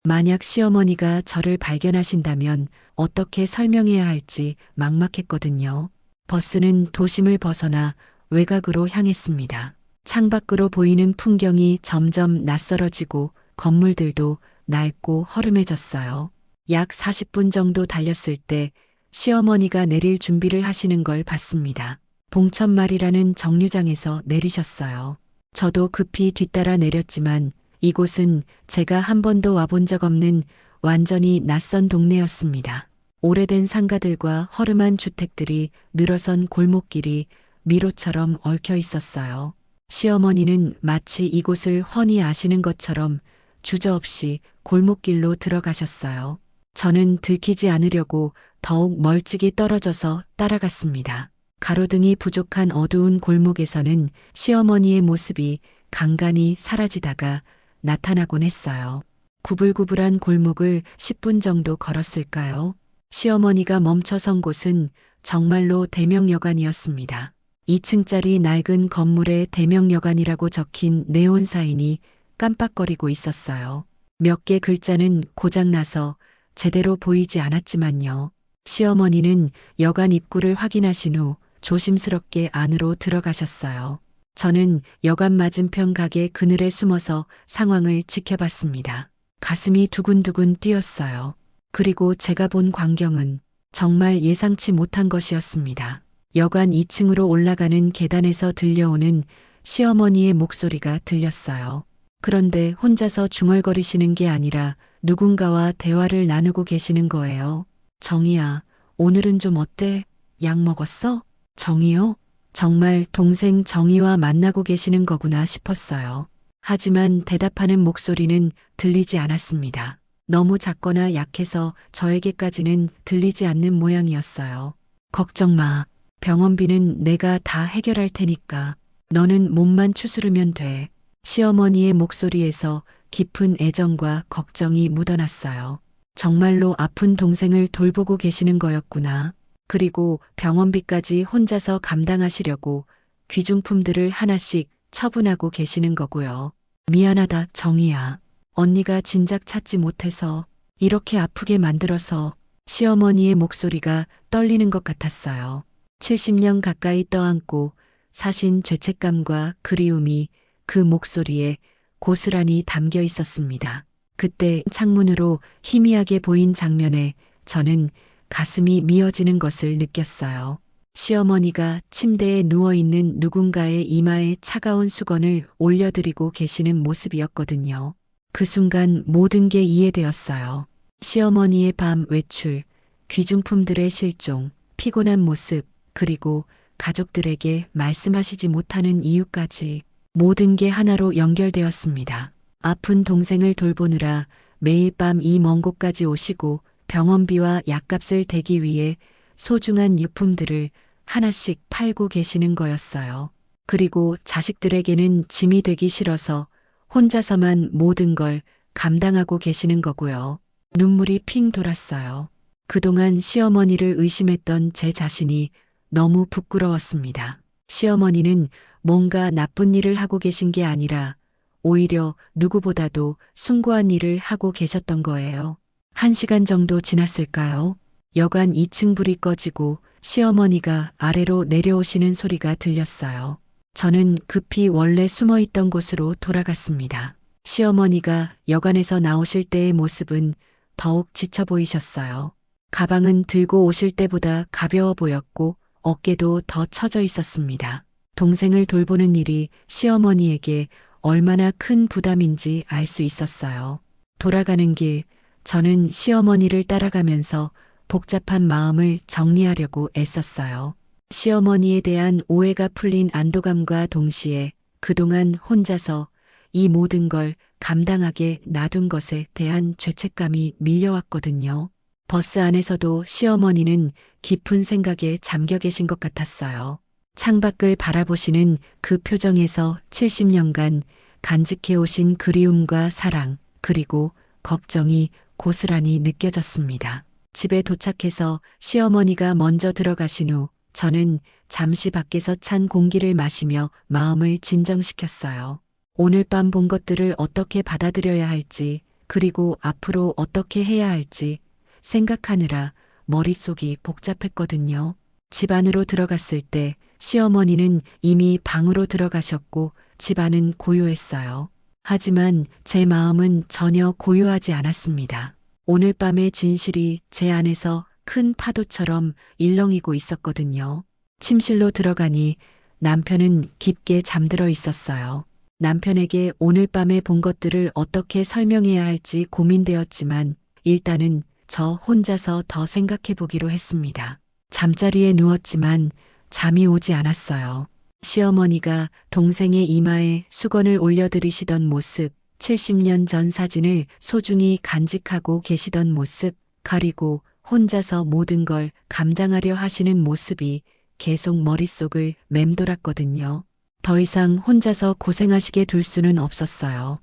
S2: 만약 시어머니가 저를 발견하신다면 어떻게 설명해야 할지 막막했거든요. 버스는 도심을 벗어나 외곽으로 향했습니다. 창밖으로 보이는 풍경이 점점 낯설어지고 건물들도 낡고 허름해졌어요. 약 40분 정도 달렸을 때 시어머니가 내릴 준비를 하시는 걸 봤습니다. 봉천말이라는 정류장에서 내리셨어요. 저도 급히 뒤따라 내렸지만 이곳은 제가 한 번도 와본 적 없는 완전히 낯선 동네였습니다. 오래된 상가들과 허름한 주택들이 늘어선 골목길이 미로처럼 얽혀 있었어요. 시어머니는 마치 이곳을 훤히 아시는 것처럼 주저없이 골목길로 들어가셨어요. 저는 들키지 않으려고 더욱 멀찍이 떨어져서 따라갔습니다. 가로등이 부족한 어두운 골목에서는 시어머니의 모습이 간간히 사라지다가 나타나곤 했어요. 구불구불한 골목을 10분 정도 걸었을까요? 시어머니가 멈춰선 곳은 정말로 대명여관이었습니다. 2층짜리 낡은 건물에 대명여관이라고 적힌 네온 사인이 깜빡거리고 있었어요. 몇 개 글자는 고장나서 제대로 보이지 않았지만요. 시어머니는 여관 입구를 확인하신 후 조심스럽게 안으로 들어가셨어요. 저는 여관 맞은편 가게 그늘에 숨어서 상황을 지켜봤습니다. 가슴이 두근두근 뛰었어요. 그리고 제가 본 광경은 정말 예상치 못한 것이었습니다. 여관 2층으로 올라가는 계단에서 들려오는 시어머니의 목소리가 들렸어요. 그런데 혼자서 중얼거리시는 게 아니라 누군가와 대화를 나누고 계시는 거예요. 정희야, 오늘은 좀 어때? 약 먹었어? 정희요? 정말 동생 정희와 만나고 계시는 거구나 싶었어요. 하지만 대답하는 목소리는 들리지 않았습니다. 너무 작거나 약해서 저에게까지는 들리지 않는 모양이었어요. 걱정 마. 병원비는 내가 다 해결할 테니까. 너는 몸만 추스르면 돼. 시어머니의 목소리에서 깊은 애정과 걱정이 묻어났어요. 정말로 아픈 동생을 돌보고 계시는 거였구나. 그리고 병원비까지 혼자서 감당하시려고 귀중품들을 하나씩 처분하고 계시는 거고요. 미안하다, 정희야. 언니가 진작 찾지 못해서 이렇게 아프게 만들어서. 시어머니의 목소리가 떨리는 것 같았어요. 70년 가까이 떠안고 사신 죄책감과 그리움이 그 목소리에 고스란히 담겨 있었습니다. 그때 창문으로 희미하게 보인 장면에 저는 가슴이 미어지는 것을 느꼈어요. 시어머니가 침대에 누워있는 누군가의 이마에 차가운 수건을 올려드리고 계시는 모습이었거든요. 그 순간 모든 게 이해되었어요. 시어머니의 밤 외출, 귀중품들의 실종, 피곤한 모습, 그리고 가족들에게 말씀하시지 못하는 이유까지 모든 게 하나로 연결되었습니다. 아픈 동생을 돌보느라 매일 밤 이 먼 곳까지 오시고 병원비와 약값을 대기 위해 소중한 유품들을 하나씩 팔고 계시는 거였어요. 그리고 자식들에게는 짐이 되기 싫어서 혼자서만 모든 걸 감당하고 계시는 거고요. 눈물이 핑 돌았어요. 그동안 시어머니를 의심했던 제 자신이 너무 부끄러웠습니다. 시어머니는 뭔가 나쁜 일을 하고 계신 게 아니라 오히려 누구보다도 숭고한 일을 하고 계셨던 거예요. 1시간 정도 지났을까요? 여간 2층 불이 꺼지고 시어머니가 아래로 내려오시는 소리가 들렸어요. 저는 급히 원래 숨어 있던 곳으로 돌아갔습니다. 시어머니가 여관에서 나오실 때의 모습은 더욱 지쳐 보이셨어요. 가방은 들고 오실 때보다 가벼워 보였고 어깨도 더 처져 있었습니다. 동생을 돌보는 일이 시어머니에게 얼마나 큰 부담인지 알 수 있었어요. 돌아가는 길, 저는 시어머니를 따라가면서 복잡한 마음을 정리하려고 애썼어요. 시어머니에 대한 오해가 풀린 안도감과 동시에 그동안 혼자서 이 모든 걸 감당하게 놔둔 것에 대한 죄책감이 밀려왔거든요. 버스 안에서도 시어머니는 깊은 생각에 잠겨 계신 것 같았어요. 창밖을 바라보시는 그 표정에서 70년간 간직해오신 그리움과 사랑, 그리고 걱정이 고스란히 느껴졌습니다. 집에 도착해서 시어머니가 먼저 들어가신 후 저는 잠시 밖에서 찬 공기를 마시며 마음을 진정시켰어요. 오늘 밤 본 것들을 어떻게 받아들여야 할지, 그리고 앞으로 어떻게 해야 할지 생각하느라 머릿속이 복잡했거든요. 집 안으로 들어갔을 때 시어머니는 이미 방으로 들어가셨고 집안은 고요했어요. 하지만 제 마음은 전혀 고요하지 않았습니다. 오늘 밤의 진실이 제 안에서 큰 파도처럼 일렁이고 있었거든요. 침실로 들어가니 남편은 깊게 잠들어 있었어요. 남편에게 오늘 밤에 본 것들을 어떻게 설명해야 할지 고민되었지만 일단은 저 혼자서 더 생각해 보기로 했습니다. 잠자리에 누웠지만 잠이 오지 않았어요. 시어머니가 동생의 이마에 수건을 올려드리시던 모습, 70년 전 사진을 소중히 간직하고 계시던 모습, 그리고 혼자서 모든 걸 감당하려 하시는 모습이 계속 머릿속을 맴돌았거든요. 더 이상 혼자서 고생하시게 둘 수는 없었어요.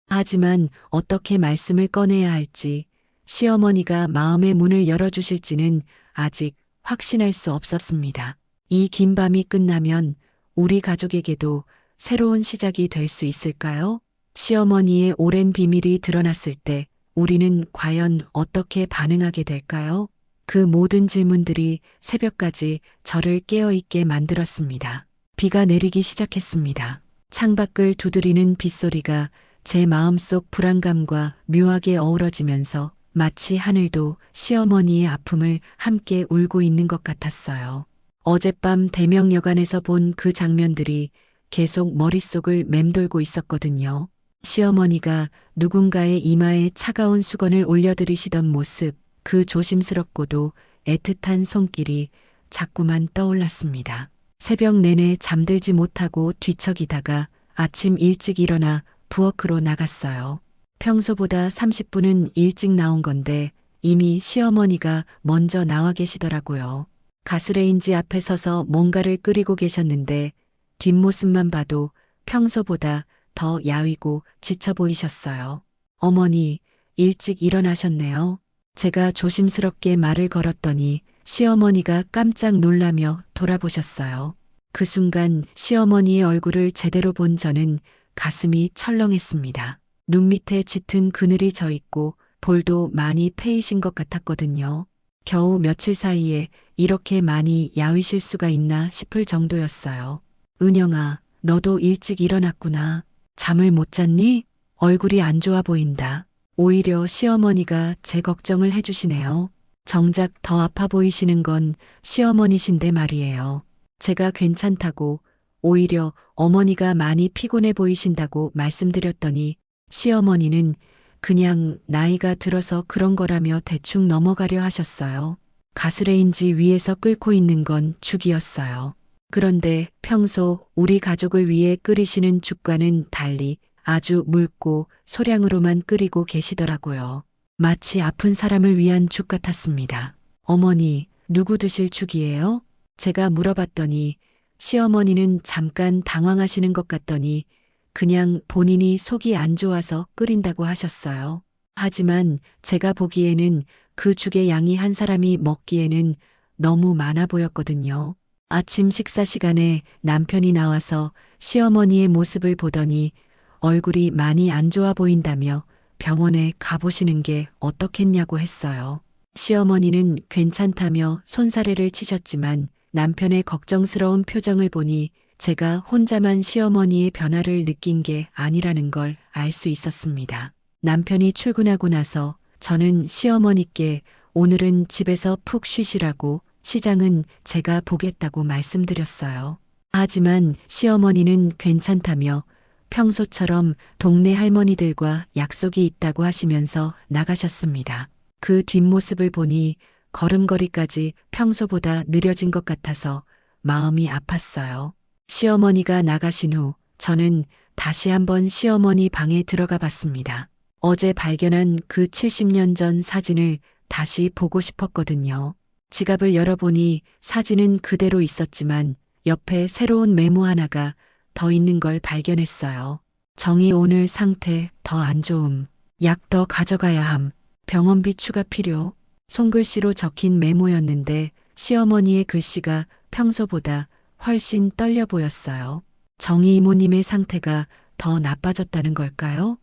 S2: 하지만 어떻게 말씀을 꺼내야 할지, 시어머니가 마음의 문을 열어주실지는 아직 확신할 수 없었습니다. 이 긴 밤이 끝나면 우리 가족에게도 새로운 시작이 될 수 있을까요? 시어머니의 오랜 비밀이 드러났을 때 우리는 과연 어떻게 반응하게 될까요? 그 모든 질문들이 새벽까지 저를 깨어있게 만들었습니다. 비가 내리기 시작했습니다. 창밖을 두드리는 빗소리가 제 마음속 불안감과 묘하게 어우러지면서 마치 하늘도 시어머니의 아픔을 함께 울고 있는 것 같았어요. 어젯밤 대명여관에서 본 그 장면들이 계속 머릿속을 맴돌고 있었거든요. 시어머니가 누군가의 이마에 차가운 수건을 올려드리시던 모습, 그 조심스럽고도 애틋한 손길이 자꾸만 떠올랐습니다. 새벽 내내 잠들지 못하고 뒤척이다가 아침 일찍 일어나 부엌으로 나갔어요. 평소보다 30분은 일찍 나온 건데 이미 시어머니가 먼저 나와 계시더라고요. 가스레인지 앞에 서서 뭔가를 끓이고 계셨는데 뒷모습만 봐도 평소보다 더 야위고 지쳐 보이셨어요. 어머니, 일찍 일어나셨네요. 제가 조심스럽게 말을 걸었더니 시어머니가 깜짝 놀라며 돌아보셨어요. 그 순간 시어머니의 얼굴을 제대로 본 저는 가슴이 철렁했습니다. 눈 밑에 짙은 그늘이 져 있고 볼도 많이 패이신 것 같았거든요. 겨우 며칠 사이에 이렇게 많이 야위실 수가 있나 싶을 정도였어요. 은영아, 너도 일찍 일어났구나. 잠을 못 잤니? 얼굴이 안 좋아 보인다. 오히려 시어머니가 제 걱정을 해주시네요. 정작 더 아파 보이시는 건 시어머니신데 말이에요. 제가 괜찮다고 오히려 어머니가 많이 피곤해 보이신다고 말씀드렸더니 시어머니는 그냥 나이가 들어서 그런 거라며 대충 넘어가려 하셨어요. 가스레인지 위에서 끓고 있는 건 죽이었어요. 그런데 평소 우리 가족을 위해 끓이시는 죽과는 달리 아주 묽고 소량으로만 끓이고 계시더라고요. 마치 아픈 사람을 위한 죽 같았습니다. 어머니, 누구 드실 죽이에요? 제가 물어봤더니 시어머니는 잠깐 당황하시는 것 같더니 그냥 본인이 속이 안 좋아서 끓인다고 하셨어요. 하지만 제가 보기에는 그 죽의 양이 한 사람이 먹기에는 너무 많아 보였거든요. 아침 식사 시간에 남편이 나와서 시어머니의 모습을 보더니 얼굴이 많이 안 좋아 보인다며 병원에 가보시는 게 어떻겠냐고 했어요. 시어머니는 괜찮다며 손사래를 치셨지만 남편의 걱정스러운 표정을 보니 제가 혼자만 시어머니의 변화를 느낀 게 아니라는 걸 알 수 있었습니다. 남편이 출근하고 나서 저는 시어머니께 오늘은 집에서 푹 쉬시라고 시장은 제가 보겠다고 말씀드렸어요. 하지만 시어머니는 괜찮다며 평소처럼 동네 할머니들과 약속이 있다고 하시면서 나가셨습니다. 그 뒷모습을 보니 걸음걸이까지 평소보다 느려진 것 같아서 마음이 아팠어요. 시어머니가 나가신 후 저는 다시 한번 시어머니 방에 들어가 봤습니다. 어제 발견한 그 70년 전 사진을 다시 보고 싶었거든요. 지갑을 열어보니 사진은 그대로 있었지만 옆에 새로운 메모 하나가 더 있는 걸 발견했어요. 정희 오늘 상태 더 안 좋음. 약 더 가져가야 함. 병원비 추가 필요. 손글씨로 적힌 메모였는데 시어머니의 글씨가 평소보다 훨씬 떨려 보였어요. 정희 이모님의 상태가 더 나빠졌다는 걸까요?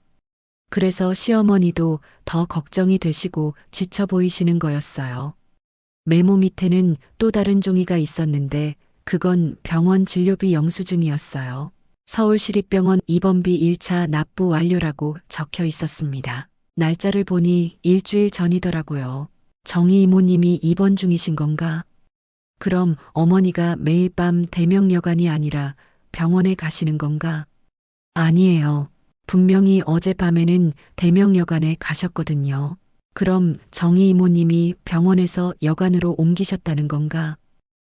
S2: 그래서 시어머니도 더 걱정이 되시고 지쳐 보이시는 거였어요. 메모 밑에는 또 다른 종이가 있었는데 그건 병원 진료비 영수증이었어요. 서울시립병원 입원비 1차 납부 완료라고 적혀 있었습니다. 날짜를 보니 일주일 전이더라고요. 정희 이모님이 입원 중이신 건가? 그럼 어머니가 매일 밤 대명여관이 아니라 병원에 가시는 건가? 아니에요. 분명히 어젯밤에는 대명여관에 가셨거든요. 그럼 정희 이모님이 병원에서 여관으로 옮기셨다는 건가?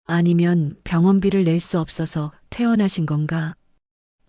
S2: 아니면 병원비를 낼 수 없어서 퇴원하신 건가?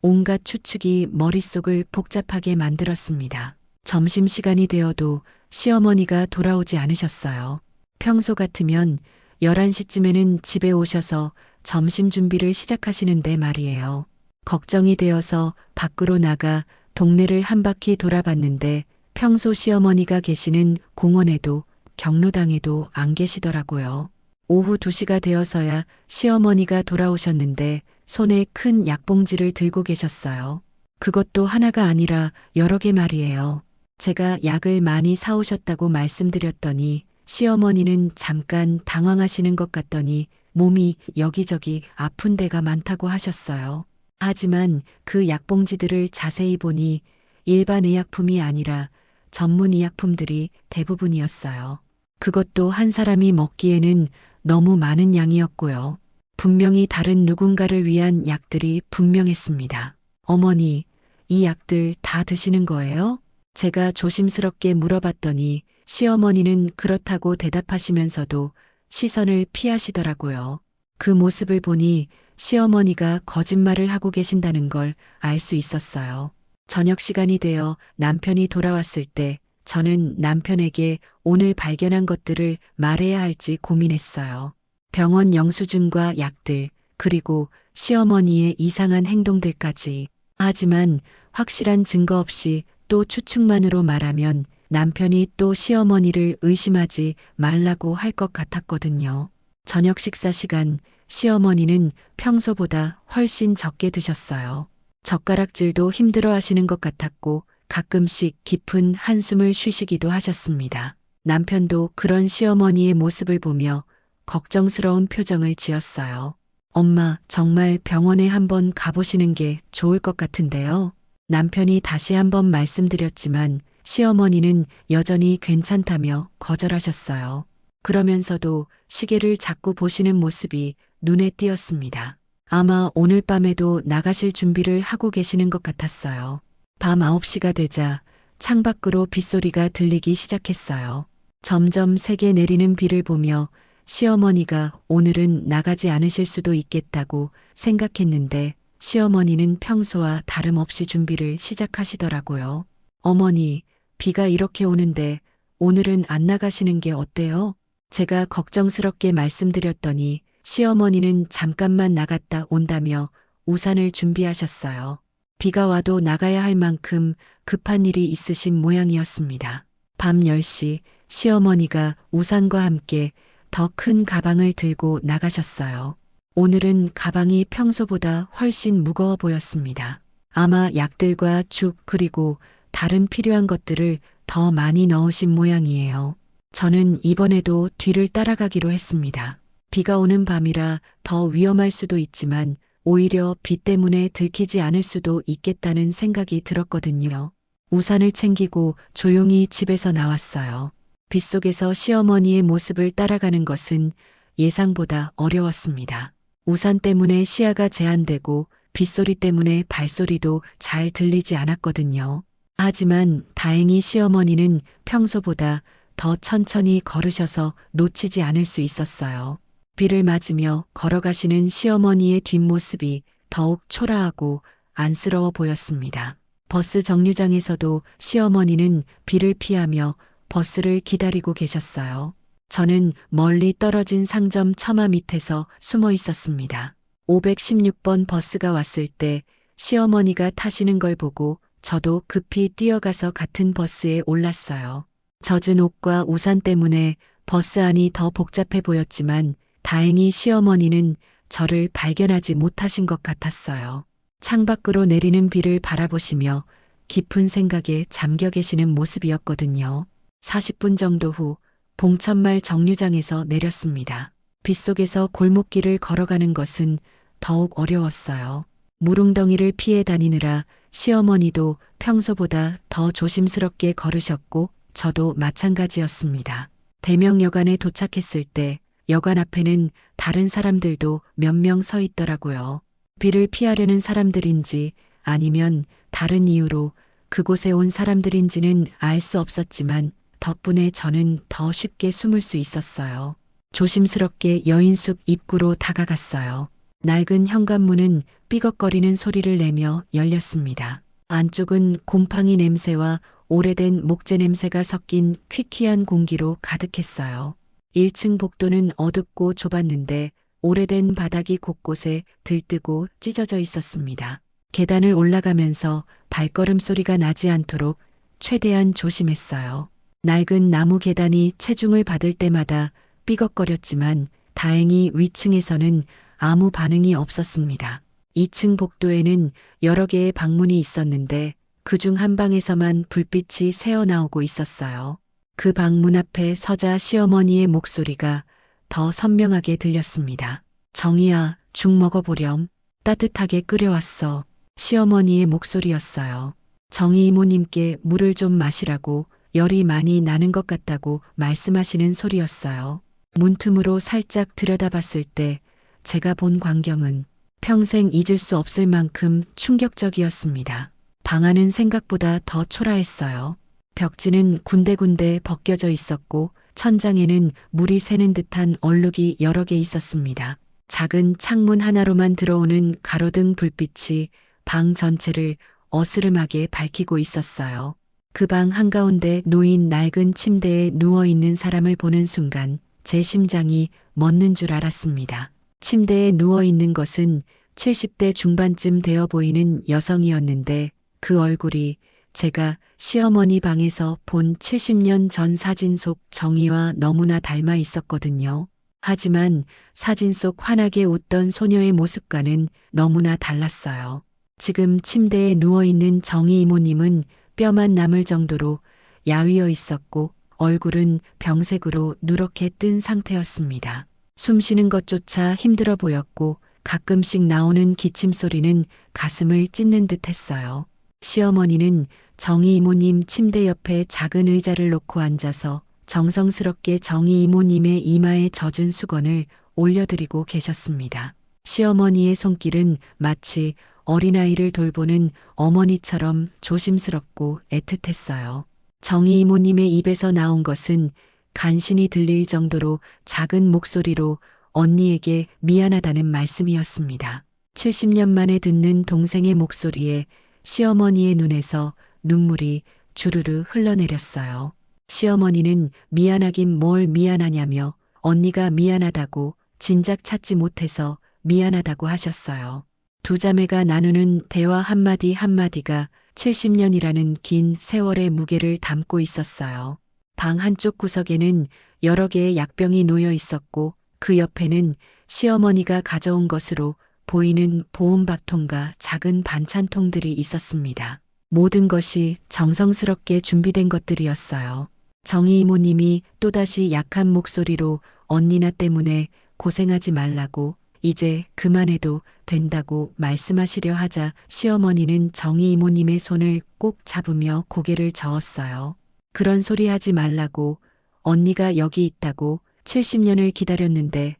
S2: 온갖 추측이 머릿속을 복잡하게 만들었습니다. 점심시간이 되어도 시어머니가 돌아오지 않으셨어요. 평소 같으면 11시쯤에는 집에 오셔서 점심 준비를 시작하시는데 말이에요. 걱정이 되어서 밖으로 나가 동네를 한 바퀴 돌아봤는데 평소 시어머니가 계시는 공원에도 경로당에도 안 계시더라고요. 오후 2시가 되어서야 시어머니가 돌아오셨는데 손에 큰 약봉지를 들고 계셨어요. 그것도 하나가 아니라 여러 개 말이에요. 제가 약을 많이 사오셨다고 말씀드렸더니 시어머니는 잠깐 당황하시는 것 같더니 몸이 여기저기 아픈 데가 많다고 하셨어요. 하지만 그 약봉지들을 자세히 보니 일반 의약품이 아니라 전문 의약품들이 대부분이었어요. 그것도 한 사람이 먹기에는 너무 많은 양이었고요. 분명히 다른 누군가를 위한 약들이 분명했습니다. 어머니, 이 약들 다 드시는 거예요? 제가 조심스럽게 물어봤더니 시어머니는 그렇다고 대답하시면서도 시선을 피하시더라고요. 그 모습을 보니 시어머니가 거짓말을 하고 계신다는 걸 알 수 있었어요. 저녁 시간이 되어 남편이 돌아왔을 때 저는 남편에게 오늘 발견한 것들을 말해야 할지 고민했어요. 병원 영수증과 약들, 그리고 시어머니의 이상한 행동들까지. 하지만 확실한 증거 없이 또 추측만으로 말하면 남편이 또 시어머니를 의심하지 말라고 할 것 같았거든요. 저녁 식사 시간, 시어머니는 평소보다 훨씬 적게 드셨어요. 젓가락질도 힘들어 하시는 것 같았고 가끔씩 깊은 한숨을 쉬시기도 하셨습니다. 남편도 그런 시어머니의 모습을 보며 걱정스러운 표정을 지었어요. 엄마, 정말 병원에 한번 가보시는 게 좋을 것 같은데요. 남편이 다시 한번 말씀드렸지만 시어머니는 여전히 괜찮다며 거절하셨어요. 그러면서도 시계를 자꾸 보시는 모습이 눈에 띄었습니다. 아마 오늘 밤에도 나가실 준비를 하고 계시는 것 같았어요. 밤 9시가 되자 창밖으로 빗소리가 들리기 시작했어요. 점점 세게 내리는 비를 보며 시어머니가 오늘은 나가지 않으실 수도 있겠다고 생각했는데 시어머니는 평소와 다름없이 준비를 시작하시더라고요. 어머니, 비가 이렇게 오는데 오늘은 안 나가시는 게 어때요? 제가 걱정스럽게 말씀드렸더니 시어머니는 잠깐만 나갔다 온다며 우산을 준비하셨어요. 비가 와도 나가야 할 만큼 급한 일이 있으신 모양이었습니다. 밤 10시 시어머니가 우산과 함께 더 큰 가방을 들고 나가셨어요. 오늘은 가방이 평소보다 훨씬 무거워 보였습니다. 아마 약들과 죽 그리고 다른 필요한 것들을 더 많이 넣으신 모양이에요. 저는 이번에도 뒤를 따라가기로 했습니다. 비가 오는 밤이라 더 위험할 수도 있지만 오히려 비 때문에 들키지 않을 수도 있겠다는 생각이 들었거든요. 우산을 챙기고 조용히 집에서 나왔어요. 빗속에서 시어머니의 모습을 따라가는 것은 예상보다 어려웠습니다. 우산 때문에 시야가 제한되고 빗소리 때문에 발소리도 잘 들리지 않았거든요. 하지만 다행히 시어머니는 평소보다 더 천천히 걸으셔서 놓치지 않을 수 있었어요. 비를 맞으며 걸어가시는 시어머니의 뒷모습이 더욱 초라하고 안쓰러워 보였습니다. 버스 정류장에서도 시어머니는 비를 피하며 버스를 기다리고 계셨어요. 저는 멀리 떨어진 상점 처마 밑에서 숨어 있었습니다. 516번 버스가 왔을 때 시어머니가 타시는 걸 보고 저도 급히 뛰어가서 같은 버스에 올랐어요. 젖은 옷과 우산 때문에 버스 안이 더 복잡해 보였지만 다행히 시어머니는 저를 발견하지 못하신 것 같았어요. 창밖으로 내리는 비를 바라보시며 깊은 생각에 잠겨 계시는 모습이었거든요. 40분 정도 후 봉천말 정류장에서 내렸습니다. 빗속에서 골목길을 걸어가는 것은 더욱 어려웠어요. 무릉덩이를 피해 다니느라 시어머니도 평소보다 더 조심스럽게 걸으셨고 저도 마찬가지였습니다. 대명여관에 도착했을 때 여관 앞에는 다른 사람들도 몇 명 서 있더라고요. 비를 피하려는 사람들인지 아니면 다른 이유로 그곳에 온 사람들인지는 알 수 없었지만 덕분에 저는 더 쉽게 숨을 수 있었어요. 조심스럽게 여인숙 입구로 다가갔어요. 낡은 현관문은 삐걱거리는 소리를 내며 열렸습니다. 안쪽은 곰팡이 냄새와 오래된 목재 냄새가 섞인 퀴퀴한 공기로 가득했어요. 1층 복도는 어둡고 좁았는데 오래된 바닥이 곳곳에 들뜨고 찢어져 있었습니다. 계단을 올라가면서 발걸음 소리가 나지 않도록 최대한 조심했어요. 낡은 나무 계단이 체중을 받을 때마다 삐걱거렸지만 다행히 위층에서는 아무 반응이 없었습니다. 2층 복도에는 여러 개의 방문이 있었는데 그중 한 방에서만 불빛이 새어나오고 있었어요. 그 방문 앞에 서자 시어머니의 목소리가 더 선명하게 들렸습니다. 정희야, 죽 먹어보렴. 따뜻하게 끓여왔어. 시어머니의 목소리였어요. 정희 이모님께 물을 좀 마시라고 열이 많이 나는 것 같다고 말씀하시는 소리였어요. 문틈으로 살짝 들여다봤을 때 제가 본 광경은 평생 잊을 수 없을 만큼 충격적이었습니다. 방 안은 생각보다 더 초라했어요. 벽지는 군데군데 벗겨져 있었고 천장에는 물이 새는 듯한 얼룩이 여러 개 있었습니다. 작은 창문 하나로만 들어오는 가로등 불빛이 방 전체를 어스름하게 밝히고 있었어요. 그 방 한가운데 놓인 낡은 침대에 누워있는 사람을 보는 순간 제 심장이 멎는 줄 알았습니다. 침대에 누워있는 것은 70대 중반쯤 되어 보이는 여성이었는데 그 얼굴이 제가 시어머니 방에서 본 70년 전 사진 속 정희와 너무나 닮아 있었거든요. 하지만 사진 속 환하게 웃던 소녀의 모습과는 너무나 달랐어요. 지금 침대에 누워있는 정희 이모님은 뼈만 남을 정도로 야위어 있었고 얼굴은 병색으로 누렇게 뜬 상태였습니다. 숨 쉬는 것조차 힘들어 보였고 가끔씩 나오는 기침 소리는 가슴을 찢는 듯 했어요. 시어머니는 정희 이모님 침대 옆에 작은 의자를 놓고 앉아서 정성스럽게 정희 이모님의 이마에 젖은 수건을 올려드리고 계셨습니다. 시어머니의 손길은 마치 어린아이를 돌보는 어머니처럼 조심스럽고 애틋했어요. 정희 이모님의 입에서 나온 것은 간신히 들릴 정도로 작은 목소리로 언니에게 미안하다는 말씀이었습니다. 70년 만에 듣는 동생의 목소리에 시어머니의 눈에서 눈물이 주르르 흘러내렸어요. 시어머니는 미안하긴 뭘 미안하냐며 언니가 미안하다고 진작 찾지 못해서 미안하다고 하셨어요. 두 자매가 나누는 대화 한마디 한마디가 70년이라는 긴 세월의 무게를 담고 있었어요. 방 한쪽 구석에는 여러 개의 약병이 놓여 있었고 그 옆에는 시어머니가 가져온 것으로 보이는 보온밥통과 작은 반찬통들이 있었습니다. 모든 것이 정성스럽게 준비된 것들이었어요. 정희 이모님이 또다시 약한 목소리로 언니나 때문에 고생하지 말라고 이제 그만해도 된다고 말씀하시려 하자 시어머니는 정희 이모님의 손을 꼭 잡으며 고개를 저었어요. 그런 소리 하지 말라고 언니가 여기 있다고 70년을 기다렸는데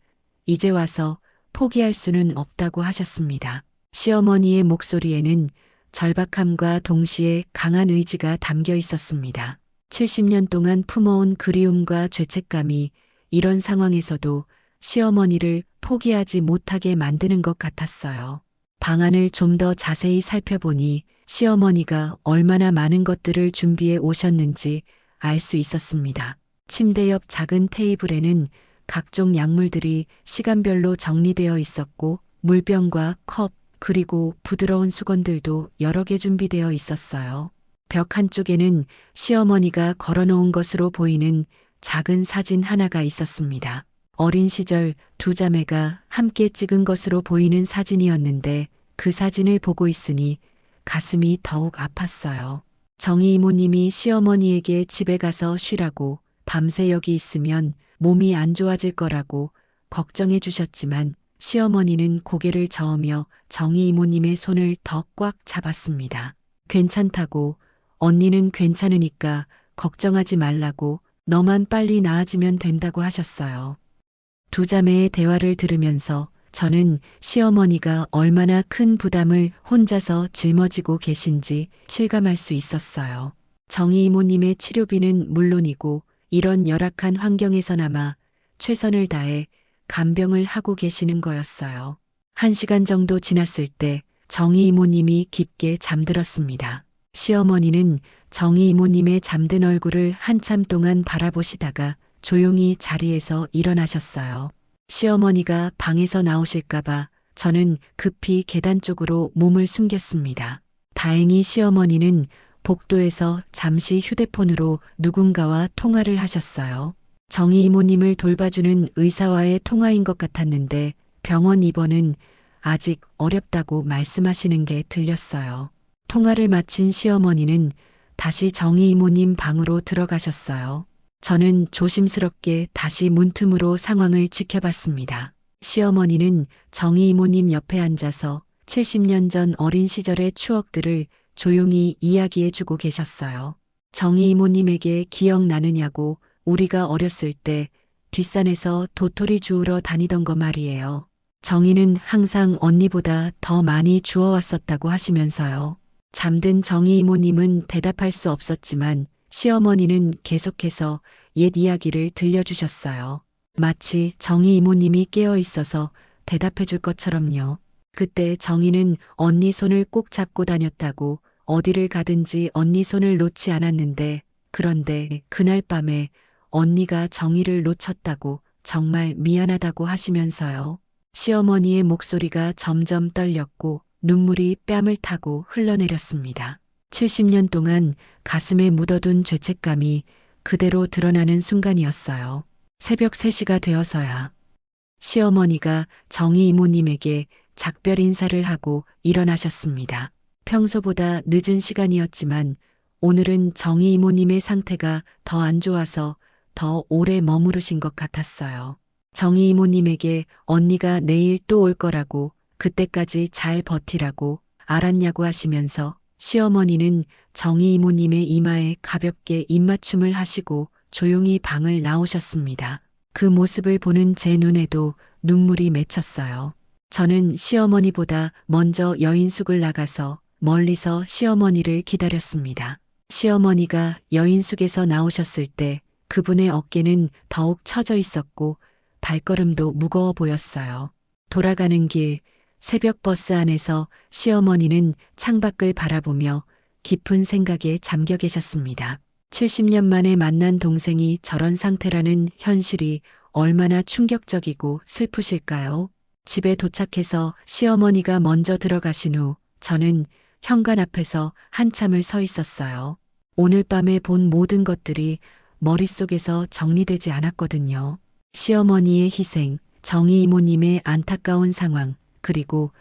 S2: 이제 와서 포기할 수는 없다고 하셨습니다. 시어머니의 목소리에는 절박함과 동시에 강한 의지가 담겨 있었습니다. 70년 동안 품어온 그리움과 죄책감이 이런 상황에서도 시어머니를 포기하지 못하게 만드는 것 같았어요. 방안을 좀 더 자세히 살펴보니 시어머니가 얼마나 많은 것들을 준비해 오셨는지 알 수 있었습니다. 침대 옆 작은 테이블에는 각종 약물들이 시간별로 정리되어 있었고 물병과 컵 그리고 부드러운 수건들도 여러 개 준비되어 있었어요. 벽 한쪽에는 시어머니가 걸어놓은 것으로 보이는 작은 사진 하나가 있었습니다. 어린 시절 두 자매가 함께 찍은 것으로 보이는 사진이었는데 그 사진을 보고 있으니 가슴이 더욱 아팠어요. 정희 이모님이 시어머니에게 집에 가서 쉬라고 밤새 여기 있으면 몸이 안 좋아질 거라고 걱정해 주셨지만 시어머니는 고개를 저으며 정희 이모님의 손을 더 꽉 잡았습니다. 괜찮다고 언니는 괜찮으니까 걱정하지 말라고 너만 빨리 나아지면 된다고 하셨어요. 두 자매의 대화를 들으면서 저는 시어머니가 얼마나 큰 부담을 혼자서 짊어지고 계신지 실감할 수 있었어요. 정희 이모님의 치료비는 물론이고 이런 열악한 환경에서나마 최선을 다해 간병을 하고 계시는 거였어요. 1시간 정도 지났을 때 정희 이모님이 깊게 잠들었습니다. 시어머니는 정희 이모님의 잠든 얼굴을 한참 동안 바라보시다가 조용히 자리에서 일어나셨어요. 시어머니가 방에서 나오실까봐 저는 급히 계단 쪽으로 몸을 숨겼습니다. 다행히 시어머니는 복도에서 잠시 휴대폰으로 누군가와 통화를 하셨어요. 정희 이모님을 돌봐주는 의사와의 통화인 것 같았는데 병원 입원은 아직 어렵다고 말씀하시는 게 들렸어요. 통화를 마친 시어머니는 다시 정희 이모님 방으로 들어가셨어요. 저는 조심스럽게 다시 문틈으로 상황을 지켜봤습니다. 시어머니는 정희 이모님 옆에 앉아서 70년 전 어린 시절의 추억들을 조용히 이야기해주고 계셨어요. 정희 이모님에게 기억나느냐고 우리가 어렸을 때 뒷산에서 도토리 주우러 다니던 거 말이에요. 정희는 항상 언니보다 더 많이 주워왔었다고 하시면서요. 잠든 정희 이모님은 대답할 수 없었지만 시어머니는 계속해서 옛 이야기를 들려주셨어요. 마치 정희 이모님이 깨어 있어서 대답해 줄 것처럼요. 그때 정희는 언니 손을 꼭 잡고 다녔다고 어디를 가든지 언니 손을 놓지 않았는데 그런데 그날 밤에 언니가 정희를 놓쳤다고 정말 미안하다고 하시면서요. 시어머니의 목소리가 점점 떨렸고 눈물이 뺨을 타고 흘러내렸습니다. 70년 동안 가슴에 묻어둔 죄책감이 그대로 드러나는 순간이었어요. 새벽 3시가 되어서야 시어머니가 정희 이모님에게 작별 인사를 하고 일어나셨습니다. 평소보다 늦은 시간이었지만 오늘은 정희 이모님의 상태가 더 안 좋아서 더 오래 머무르신 것 같았어요. 정희 이모님에게 언니가 내일 또 올 거라고 그때까지 잘 버티라고 알았냐고 하시면서 시어머니는 정희 이모님의 이마에 가볍게 입맞춤을 하시고 조용히 방을 나오셨습니다. 그 모습을 보는 제 눈에도 눈물이 맺혔어요. 저는 시어머니보다 먼저 여인숙을 나가서 멀리서 시어머니를 기다렸습니다. 시어머니가 여인숙에서 나오셨을 때 그분의 어깨는 더욱 처져 있었고 발걸음도 무거워 보였어요. 돌아가는 길 새벽 버스 안에서 시어머니는 창밖을 바라보며 깊은 생각에 잠겨 계셨습니다. 70년 만에 만난 동생이 저런 상태라는 현실이 얼마나 충격적이고 슬프실까요? 집에 도착해서 시어머니가 먼저 들어가신 후 저는 현관 앞에서 한참을 서 있었어요. 오늘 밤에 본 모든 것들이 머릿속에서 정리되지 않았거든요. 시어머니의 희생, 정희 이모님의 안타까운 상황, 그리고